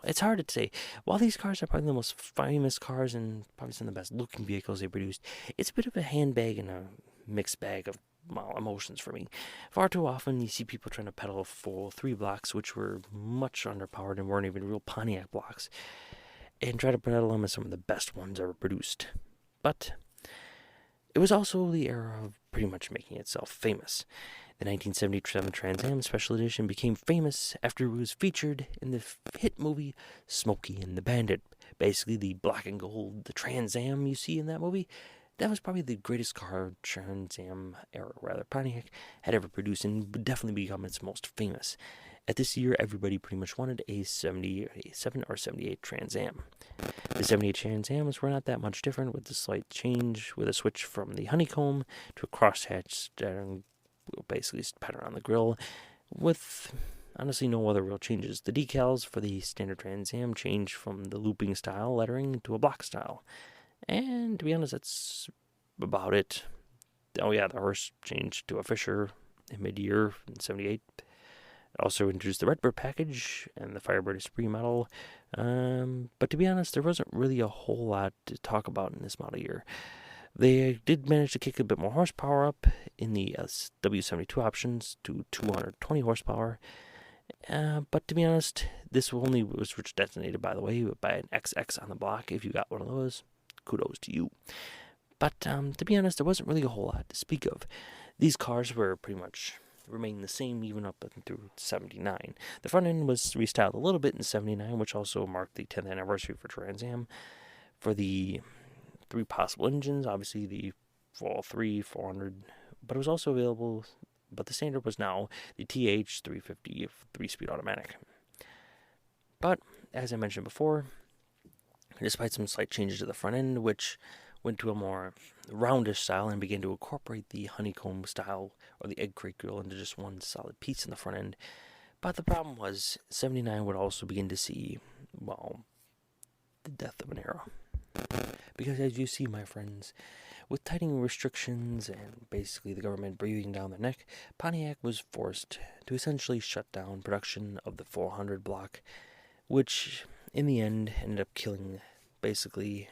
it's hard to say. While these cars are probably the most famous cars and probably some of the best looking vehicles they produced, it's a bit of a handbag and a mixed bag of emotions for me. Far too often you see people trying to pedal 403 blocks, which were much underpowered and weren't even real Pontiac blocks, and try to pedal them as some of the best ones ever produced. But it was also the era of pretty much making itself famous. The 1977 Trans Am Special Edition became famous after it was featured in the hit movie Smokey and the Bandit. Basically, the black and gold, the Trans Am you see in that movie, that was probably the greatest car Trans Am era, Pontiac had ever produced, and would definitely become its most famous. At this year, everybody pretty much wanted a 77 or 78 Trans Am. The 78 Trans Ams were not that much different, with a slight change, with a switch from the honeycomb to a crosshatch basically pattern on the grille, with honestly no other real changes. The decals for the standard Trans Am changed from the looping style lettering to a block style. And to be honest, that's about it. Oh yeah, the hearse changed to a Fisher mid-year in 78. It also introduced the Redbird package and the Firebird Esprit model. But to be honest, there wasn't really a whole lot to talk about in this model year. They did manage to kick a bit more horsepower up in the W72 options to 220 horsepower. But to be honest, this only was detonated, by the way, by an XX on the block. If you got one of those, kudos to you. But to be honest, there wasn't really a whole lot to speak of. These cars were pretty much remained the same even up through 79. The front end was restyled a little bit in 79, which also marked the 10th anniversary for Trans Am. For the 3 possible engines, obviously the 403, 400, but it was also available, but the standard was now the TH 350 3-speed automatic. But, as I mentioned before, despite some slight changes to the front end, which went to a more roundish style and began to incorporate the honeycomb style or the egg crate grill into just one solid piece in the front end. But the problem was, 79 would also begin to see, well, the death of an era. Because as you see, my friends, with tightening restrictions and basically the government breathing down their neck, Pontiac was forced to essentially shut down production of the 400 block, which in the end ended up killing basically,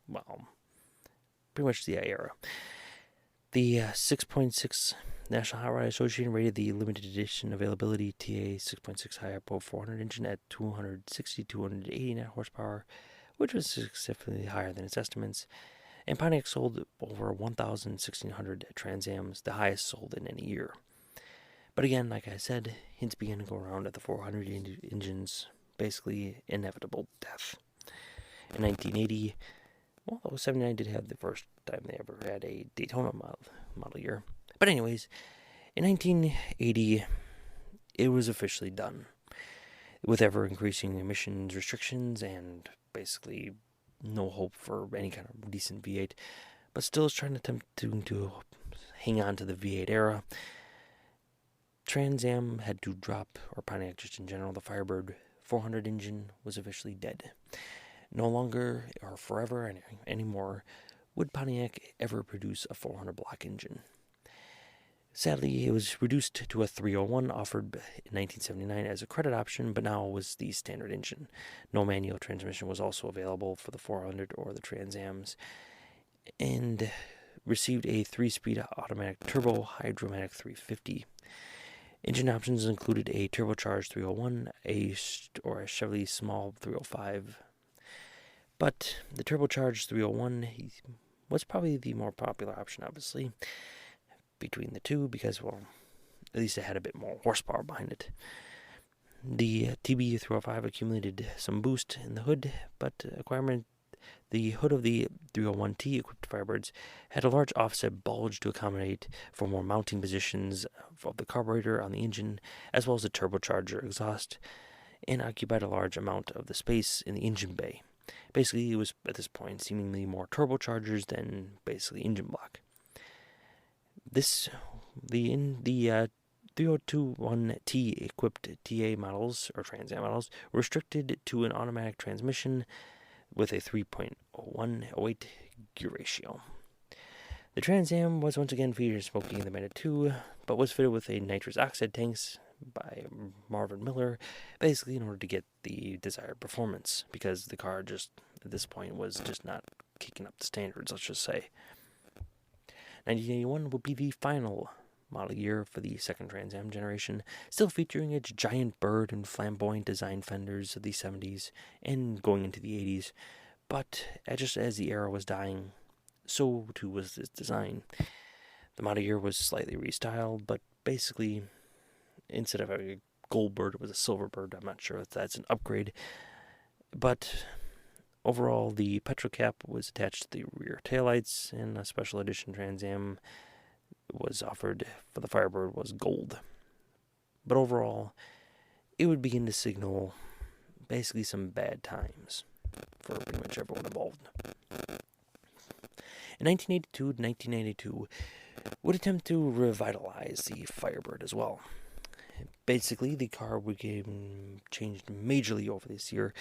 well, pretty much the era. The 6.6 National Hot Rod Association rated the limited edition availability TA 6.6 high-up 400 engine at 280 net horsepower, which was significantly higher than its estimates. And Pontiac sold over 1,600 Trans Ams, the highest sold in any year. But again, like I said, hints began to go around at the 400 engines, basically inevitable death. In 1980, well, 79 did have the first time they ever had a Daytona model year. But anyways, in 1980, it was officially done. With ever-increasing emissions restrictions and basically no hope for any kind of decent V8, but still is trying to attempt to hang on to the V8 era. Trans Am had to drop, or Pontiac just in general, the Firebird 400 engine was officially dead. No longer, or forever anymore, would Pontiac ever produce a 400 block engine. Sadly, it was reduced to a 301 offered in 1979 as a credit option, but now was the standard engine. No manual transmission was also available for the 400 or the Trans Ams, and received a 3-speed automatic turbo hydromatic 350. Engine options included a turbocharged 301, a Chevrolet small 305. But the turbocharged 301 was probably the more popular option, obviously, between the two, because, well, at least it had a bit more horsepower behind it. The TB305 accumulated some boost in the hood, but the hood of the 301T equipped Firebirds had a large offset bulge to accommodate for more mounting positions of the carburetor on the engine, as well as the turbocharger exhaust, and occupied a large amount of the space in the engine bay. Basically, it was, at this point, seemingly more turbochargers than basically engine block. The 3021T equipped TA models, or Trans Am models, were restricted to an automatic transmission with a 3.0108 gear ratio. The Trans Am was once again featured smoking in the Beta 2, but was fitted with a nitrous oxide tanks by Marvin Miller, basically in order to get the desired performance, because the car just, at this point, was just not kicking up the standards, let's just say. 1981 will be the final model year for the second Trans Am generation, still featuring its giant bird and flamboyant design fenders of the 70s and going into the 80s, but just as the era was dying, so too was its design. The model year was slightly restyled, but basically, instead of a gold bird, it was a silver bird. I'm not sure if that's an upgrade, but overall, the petrol cap was attached to the rear taillights, and a special edition Trans Am was offered for the Firebird was gold. But overall, it would begin to signal basically some bad times for pretty much everyone involved. In 1982 to 1992, would attempt to revitalize the Firebird as well. Basically, the car became changed majorly over this year.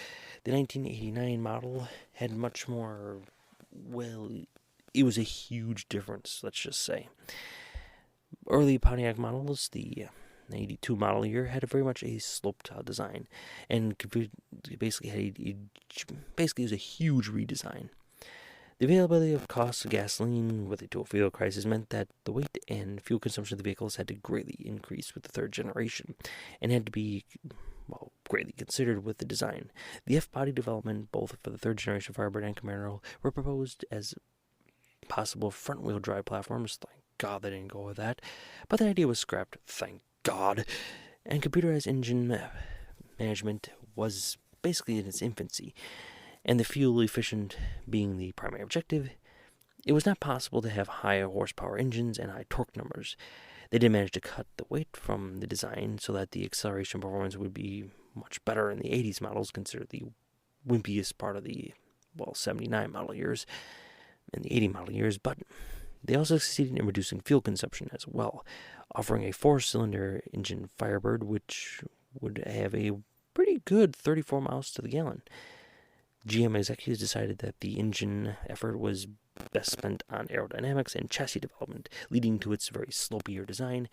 The 1989 model had much more, well, it was a huge difference, let's just say. early Pontiac models, the 82 model year, had a very much a sloped design, and basically basically it was a huge redesign. The availability of cost of gasoline with the dual fuel crisis meant that the weight and fuel consumption of the vehicles had to greatly increase with the third generation, and had to be, well, greatly considered with the design. The F-body development, both for the third generation Firebird and Camaro, were proposed as possible front-wheel drive platforms. Thank God they didn't go with that. But the idea was scrapped, thank God. And computerized engine management was basically in its infancy, and the fuel efficient being the primary objective. It was not possible to have high horsepower engines and high torque numbers. They did manage to cut the weight from the design so that the acceleration performance would be much better in the 80s models, considered the wimpiest part of the, 79 model years and the 80 model years, but they also succeeded in reducing fuel consumption as well, offering a 4-cylinder engine Firebird, which would have a pretty good 34 miles to the gallon. GM executives decided that the engine effort was best spent on aerodynamics and chassis development, leading to its very slopier design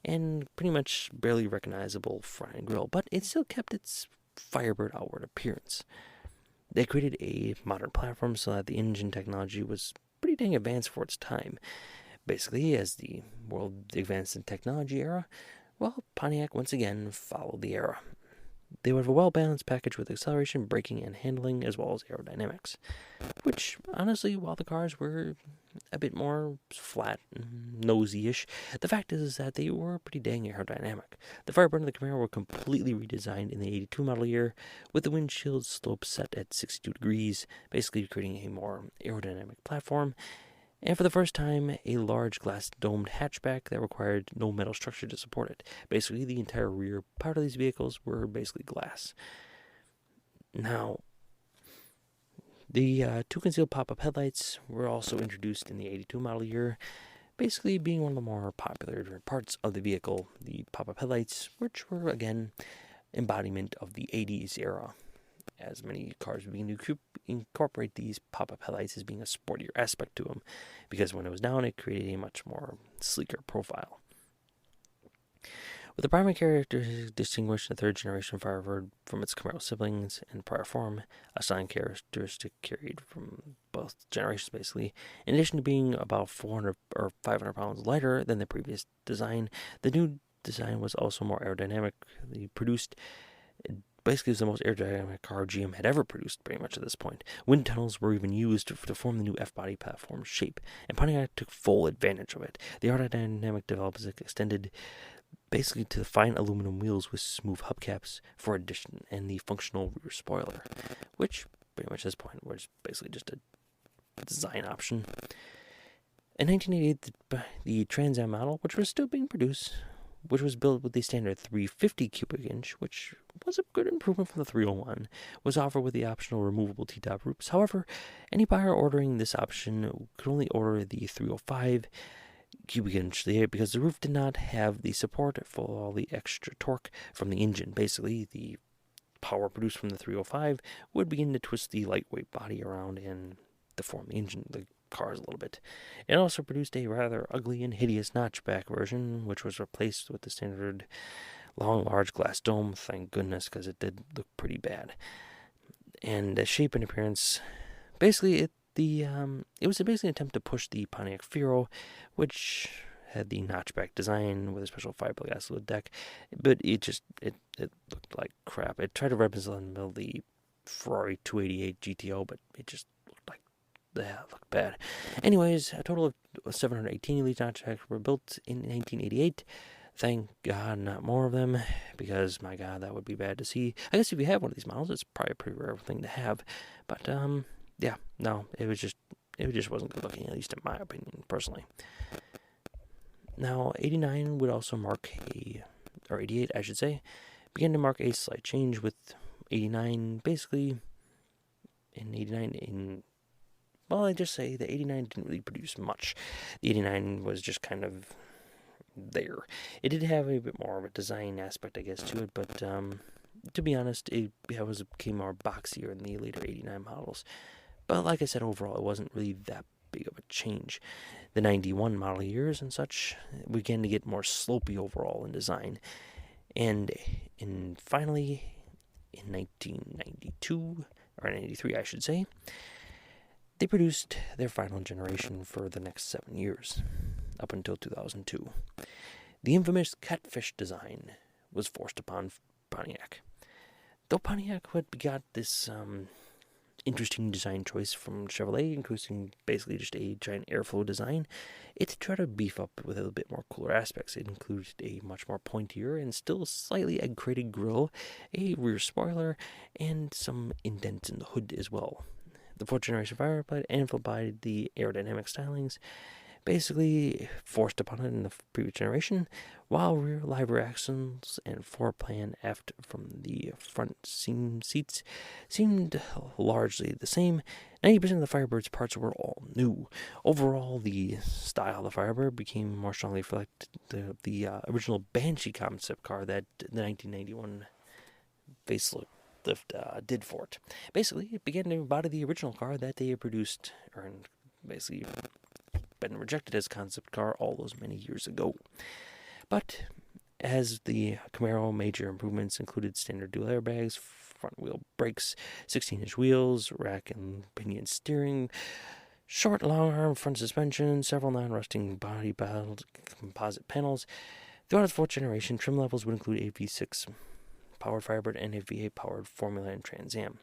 and pretty much barely recognizable front and grille, but it still kept its Firebird outward appearance. They created a modern platform so that the engine technology was pretty dang advanced for its time. Basically, as the world advanced in technology era, well, Pontiac once again followed the era. They would have a well-balanced package with acceleration, braking, and handling, as well as aerodynamics. Which, honestly, while the cars were a bit more flat and nosy-ish, the fact is that they were pretty dang aerodynamic. The Firebird and the Camaro were completely redesigned in the 82 model year, with the windshield slope set at 62 degrees, basically creating a more aerodynamic platform. And for the first time, a large glass-domed hatchback that required no metal structure to support it. Basically, the entire rear part of these vehicles were basically glass. Now, the two concealed pop-up headlights were also introduced in the 82 model year, basically being one of the more popular parts of the vehicle. The pop-up headlights, which were, again, embodiment of the 80s era, as many cars began to incorporate these pop-up headlights as being a sportier aspect to them, because when it was down, it created a much more sleeker profile. With the primary characteristics distinguished the third generation Firebird from its Camaro siblings and prior form, a styling characteristic carried from both generations basically, in addition to being about 400 or 500 pounds lighter than the previous design, the new design was also more aerodynamically produced. Basically, it was the most aerodynamic car GM had ever produced, pretty much at this point. Wind tunnels were even used to form the new F-body platform shape, and Pontiac took full advantage of it. The aerodynamic development extended basically to the fine aluminum wheels with smooth hubcaps for addition, and the functional rear spoiler, which, pretty much at this point, was basically just a design option. In 1988, the Trans Am model, which was still being produced, which was built with the standard 350 cubic inch, which was a good improvement from the 301, was offered with the optional removable T-top roofs. However, any buyer ordering this option could only order the 305 cubic inch there because the roof did not have the support for all the extra torque from the engine. Basically, the power produced from the 305 would begin to twist the lightweight body around and deform the engine, the cars a little bit. It also produced a rather ugly and hideous notchback version, which was replaced with the standard long, large glass dome. Thank goodness, because it did look pretty bad. And the shape and appearance, basically, it was basically an attempt to push the Pontiac Fiero, which had the notchback design with a special fiberglass lid deck, but it looked like crap. It tried to represent the Ferrari 288 GTO, but it just looked bad. Anyways, a total of 718 of these notchbacks were built in 1988. Thank God not more of them, because my God, that would be bad to see. I guess if you have one of these models, it's probably a pretty rare thing to have. But yeah, no, it just wasn't good looking, at least in my opinion, personally. Now, 89 would also mark or 88, I should say, began to mark a slight change with 89, basically, in 89, well, I just say the 89 didn't really produce much. The 89 was just kind of there. It did have a bit more of a design aspect, I guess, to it, but to be honest, it became more boxier in the later 89 models. But like I said, overall, it wasn't really that big of a change. The 91 model years and such began to get more slopey overall in design. And finally, in 1992, or 93 I should say, they produced their final generation for the next 7 years, up until 2002. The infamous catfish design was forced upon Pontiac. Though Pontiac had got this interesting design choice from Chevrolet, including basically just a giant airflow design, it tried to beef up with a little bit more cooler aspects. It included a much more pointier and still slightly egg-crated grille, a rear spoiler, and some indents in the hood as well. The fourth generation Firebird amplified the aerodynamic stylings, basically forced upon it in the previous generation, while rear lever axles and floor plan aft from the front seats seemed largely the same. 90% of the Firebird's parts were all new. Overall, the style of the Firebird became more strongly reflected the original Banshee concept car that the 1991 facelift did for it. Basically, it began to embody the original car that they had produced, or basically been rejected as concept car all those many years ago. But as the Camaro, major improvements included standard dual airbags, front wheel brakes, 16-inch wheels, rack and pinion steering, short long arm front suspension, several non-rusting body composite panels. Throughout its fourth generation, trim levels would include a V6 powered Firebird and a V8 powered Formula and Trans Am.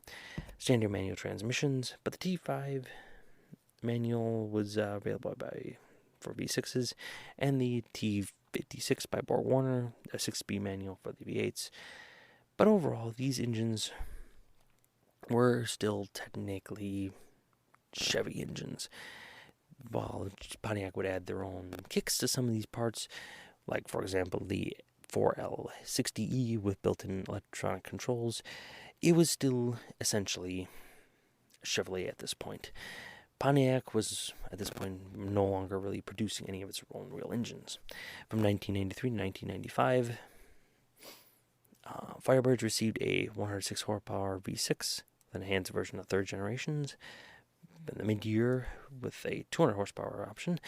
Standard manual transmissions, but the T5 manual was available for V6s, and the T56 by Borg Warner, a 6-speed manual for the V8s. But overall, these engines were still technically Chevy engines, while Pontiac would add their own kicks to some of these parts, like, for example, the 4L60E with built-in electronic controls. It was still essentially Chevrolet at this point. Pontiac was, at this point, no longer really producing any of its own real engines. From 1993 to 1995, Firebirds received a 106 horsepower V6, an enhanced version of third generations. In the mid-year, with a 200 horsepower option,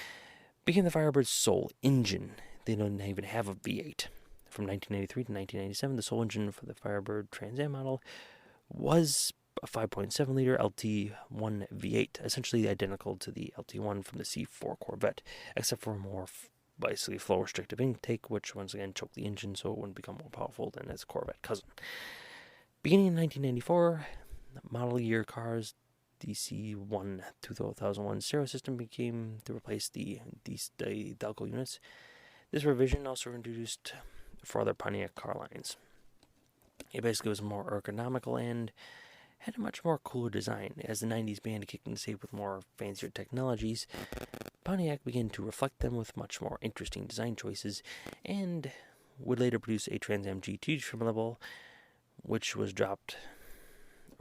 became the Firebird's sole engine. They don't even have a V8. From 1993 to 1997, the sole engine for the Firebird Trans Am model was a 5.7-liter LT1 V8, essentially identical to the LT1 from the C4 Corvette, except for a more basically flow-restrictive intake, which once again choked the engine so it wouldn't become more powerful than its Corvette cousin. Beginning in 1994, model year cars, DC-1 2001 stereo system became to replace the Delco units. This revision also introduced for other Pontiac car lines. It basically was more ergonomical and had a much more cooler design. As the 90s began to kick into shape with more fancier technologies, Pontiac began to reflect them with much more interesting design choices, and would later produce a Trans Am GT trim level, which was dropped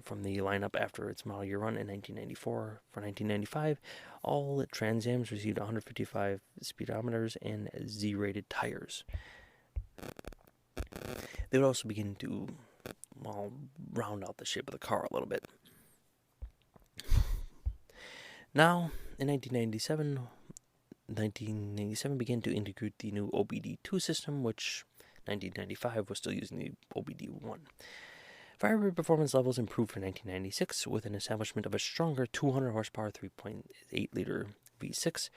from the lineup after its model year run in 1994. For 1995, all Trans Ams received 155 speedometers and Z-rated tires. They would also begin to round out the shape of the car a little bit. Now, in 1997 began to integrate the new OBD2 system, which 1995 was still using the OBD1. Firebird performance levels improved for 1996 with an establishment of a stronger 200 horsepower 3.8-liter V6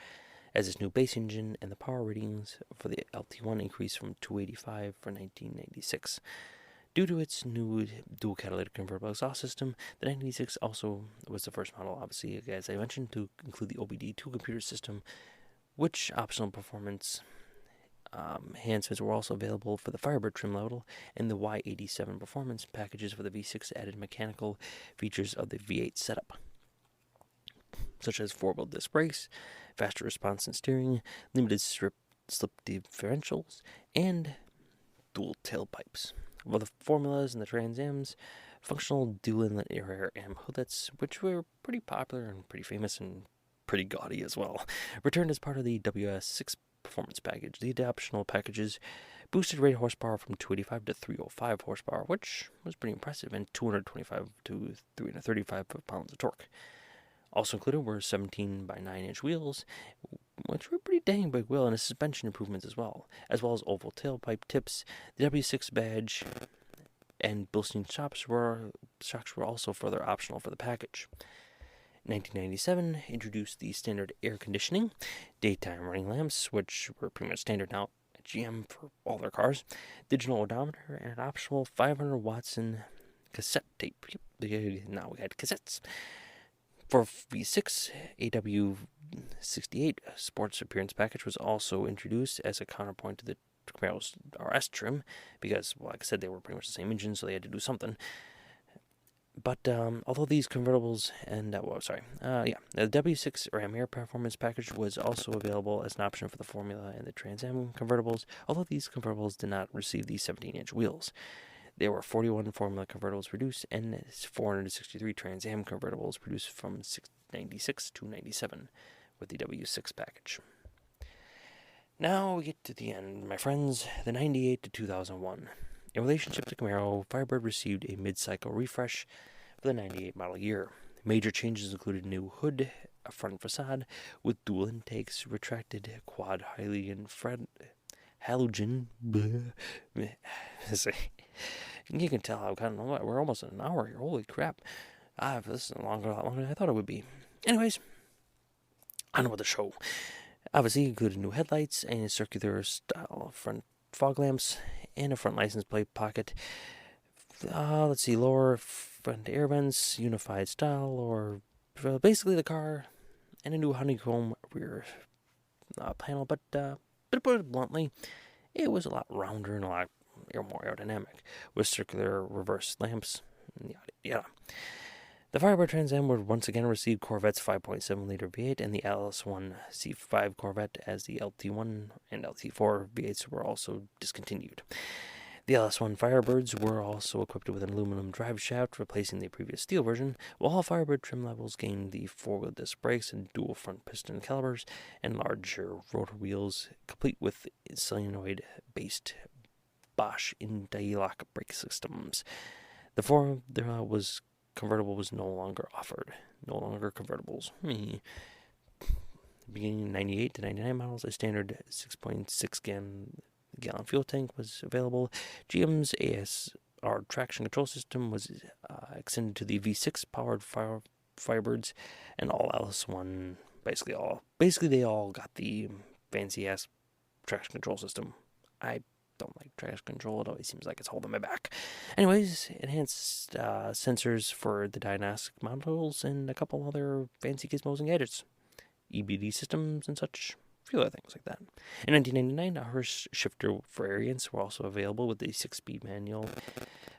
as its new base engine, and the power ratings for the LT1 increased from 285 for 1996. Due to its new dual catalytic convertible exhaust system, the 1996 also was the first model, obviously, as I mentioned, to include the OBD2 computer system, which optional performance enhancements were also available for the Firebird trim level, and the Y87 performance packages for the V6 added mechanical features of the V8 setup, such as four-wheel disc brakes, faster response and steering, limited slip differentials, and dual tailpipes. While the formulas and the Trans Am's functional dual inlet air AM hoodlets, which were pretty popular and pretty famous and pretty gaudy as well, returned as part of the WS6 performance package. The optional packages boosted rated horsepower from 285 to 305 horsepower, which was pretty impressive, and 225 to 335 pounds of torque. Also included were 17 by 9-inch wheels, which were pretty dang big wheel, and a suspension improvements as well as oval tailpipe tips. The W6 badge and Bilstein shocks were also further optional for the package. 1997 introduced the standard air conditioning, daytime running lamps, which were pretty much standard now at GM for all their cars, digital odometer, and an optional 500 Watson cassette tape. Now we had cassettes. For V6, AW68 Sports Appearance Package was also introduced as a counterpoint to the Camaro's RS trim, because, well, like I said, they were pretty much the same engine, so they had to do something. But although these convertibles and the W6 Ram Air Performance Package was also available as an option for the Formula and the Trans Am convertibles, although these convertibles did not receive these 17-inch wheels. There were 41 Formula convertibles produced and 463 Trans Am convertibles produced from 96 to 97 with the W6 package. Now we get to the end, my friends, the 98 to 2001. In relationship to Camaro, Firebird received a mid-cycle refresh for the 98 model year. Major changes included new hood, a front facade with dual intakes, retracted quad halogen. You can tell how kind of we're almost an hour here. Holy crap! This is a lot longer than I thought it would be. Anyways, on with the show. Obviously, included new headlights and circular style front fog lamps and a front license plate pocket. Lower front air vents, unified style, or basically the car, and a new honeycomb rear panel. But to put it bluntly, it was a lot rounder and a lot more aerodynamic, with circular reverse lamps, yada yada. The Firebird Trans Am would once again receive Corvette's 5.7-liter V8 and the LS1 C5 Corvette, as the LT1 and LT4 V8s were also discontinued. The LS1 Firebirds were also equipped with an aluminum drive shaft, replacing the previous steel version, while all Firebird trim levels gained the four-wheel disc brakes and dual front piston calipers and larger rotor wheels, complete with solenoid-based Bosch Indialock brake systems. The convertible was no longer offered. No longer convertibles. Beginning 98 to 99 models, a standard 6.6 gallon fuel tank was available. GM's ASR traction control system was extended to the V6 powered Firebirds, and all LS1, basically they all got the fancy ass traction control system. I don't like traction control. It always seems like it's holding me back. Anyways, enhanced sensors for the diagnostic models and a couple other fancy gizmos and gadgets. EBD systems and such. A few other things like that. In 1999, a Hearst shifter variants were also available with the 6-speed manual.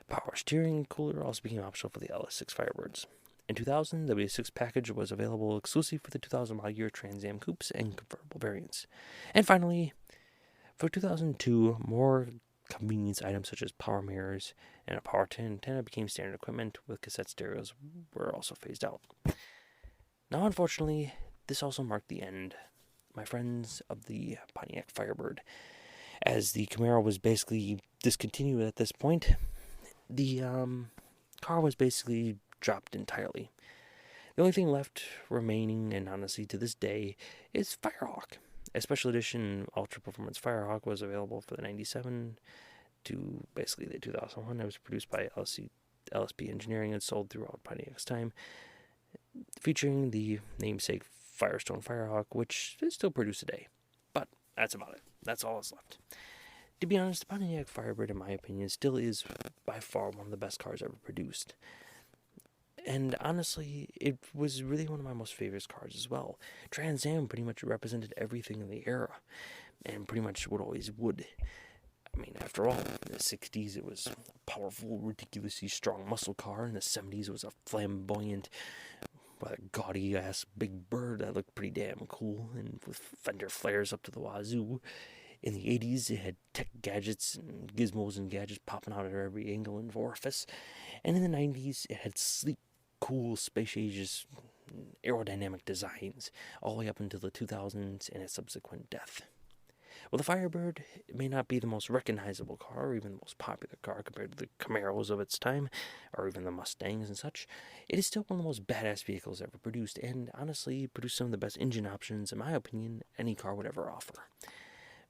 Power steering cooler also became optional for the LS6 Firebirds. In 2000, the W6 package was available exclusively for the 2000 model year Trans Am coupes and convertible variants. And finally, for 2002, more convenience items such as power mirrors and a power antenna became standard equipment, with cassette stereos were also phased out. Now, unfortunately, this also marked the end, my friends, of the Pontiac Firebird. As the Camaro was basically discontinued at this point, the car was basically dropped entirely. The only thing left remaining, and honestly to this day, is Firehawk. A special edition Ultra Performance Firehawk was available for the 97 to basically the 2001. It was produced by LSP Engineering and sold throughout Pontiac's time, featuring the namesake Firestone Firehawk, which is still produced today. But that's about it. That's all that's left. To be honest, the Pontiac Firebird, in my opinion, still is by far one of the best cars ever produced. And honestly, it was really one of my most favorite cars as well. Trans Am pretty much represented everything in the era, and pretty much what always would. I mean, after all, in the 60s it was a powerful, ridiculously strong muscle car. In the 70s it was a flamboyant, gaudy-ass big bird that looked pretty damn cool, and with fender flares up to the wazoo. In the 80s, it had tech gadgets and gizmos and gadgets popping out of every angle and orifice. And in the 90s, it had sleek, cool, spacious, aerodynamic designs, all the way up until the 2000s and its subsequent death. Well, the Firebird may not be the most recognizable car or even the most popular car compared to the Camaros of its time or even the Mustangs and such. It is still one of the most badass vehicles ever produced and honestly produced some of the best engine options, in my opinion, any car would ever offer.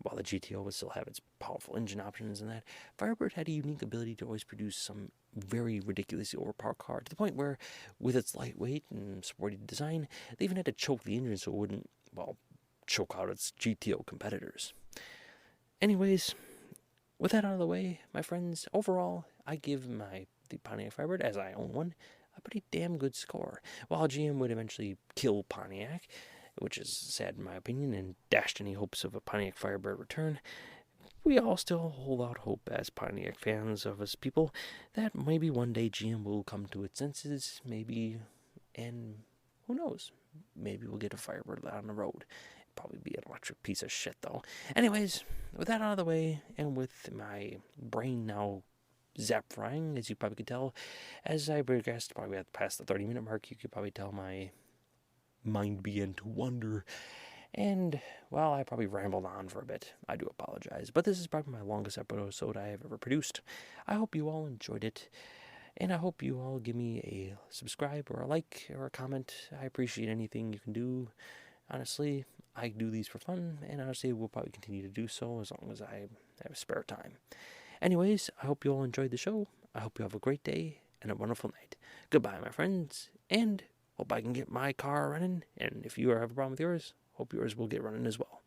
While the GTO would still have its powerful engine options and that, Firebird had a unique ability to always produce some very ridiculously overpowered car, to the point where, with its lightweight and sporty design, they even had to choke the engine so it wouldn't, well, choke out its GTO competitors. Anyways, with that out of the way, my friends, overall, I give the Pontiac Firebird, as I own one, a pretty damn good score. While GM would eventually kill Pontiac, which is sad in my opinion, and dashed any hopes of a Pontiac Firebird return, we all still hold out hope as Pontiac fans of us people that maybe one day GM will come to its senses, maybe, and who knows, maybe we'll get a Firebird out on the road. Probably be an electric piece of shit though. Anyways, with that out of the way, and with my brain now zap frying, as you probably could tell, as I progressed probably past the 30-minute mark, you could probably tell my mind began to wander. And, well, I probably rambled on for a bit. I do apologize. But this is probably my longest episode I have ever produced. I hope you all enjoyed it. And I hope you all give me a subscribe or a like or a comment. I appreciate anything you can do. Honestly, I do these for fun. And honestly, we'll probably continue to do so as long as I have spare time. Anyways, I hope you all enjoyed the show. I hope you have a great day and a wonderful night. Goodbye, my friends. And hope I can get my car running. And if you have a problem with yours, hope yours will get running as well.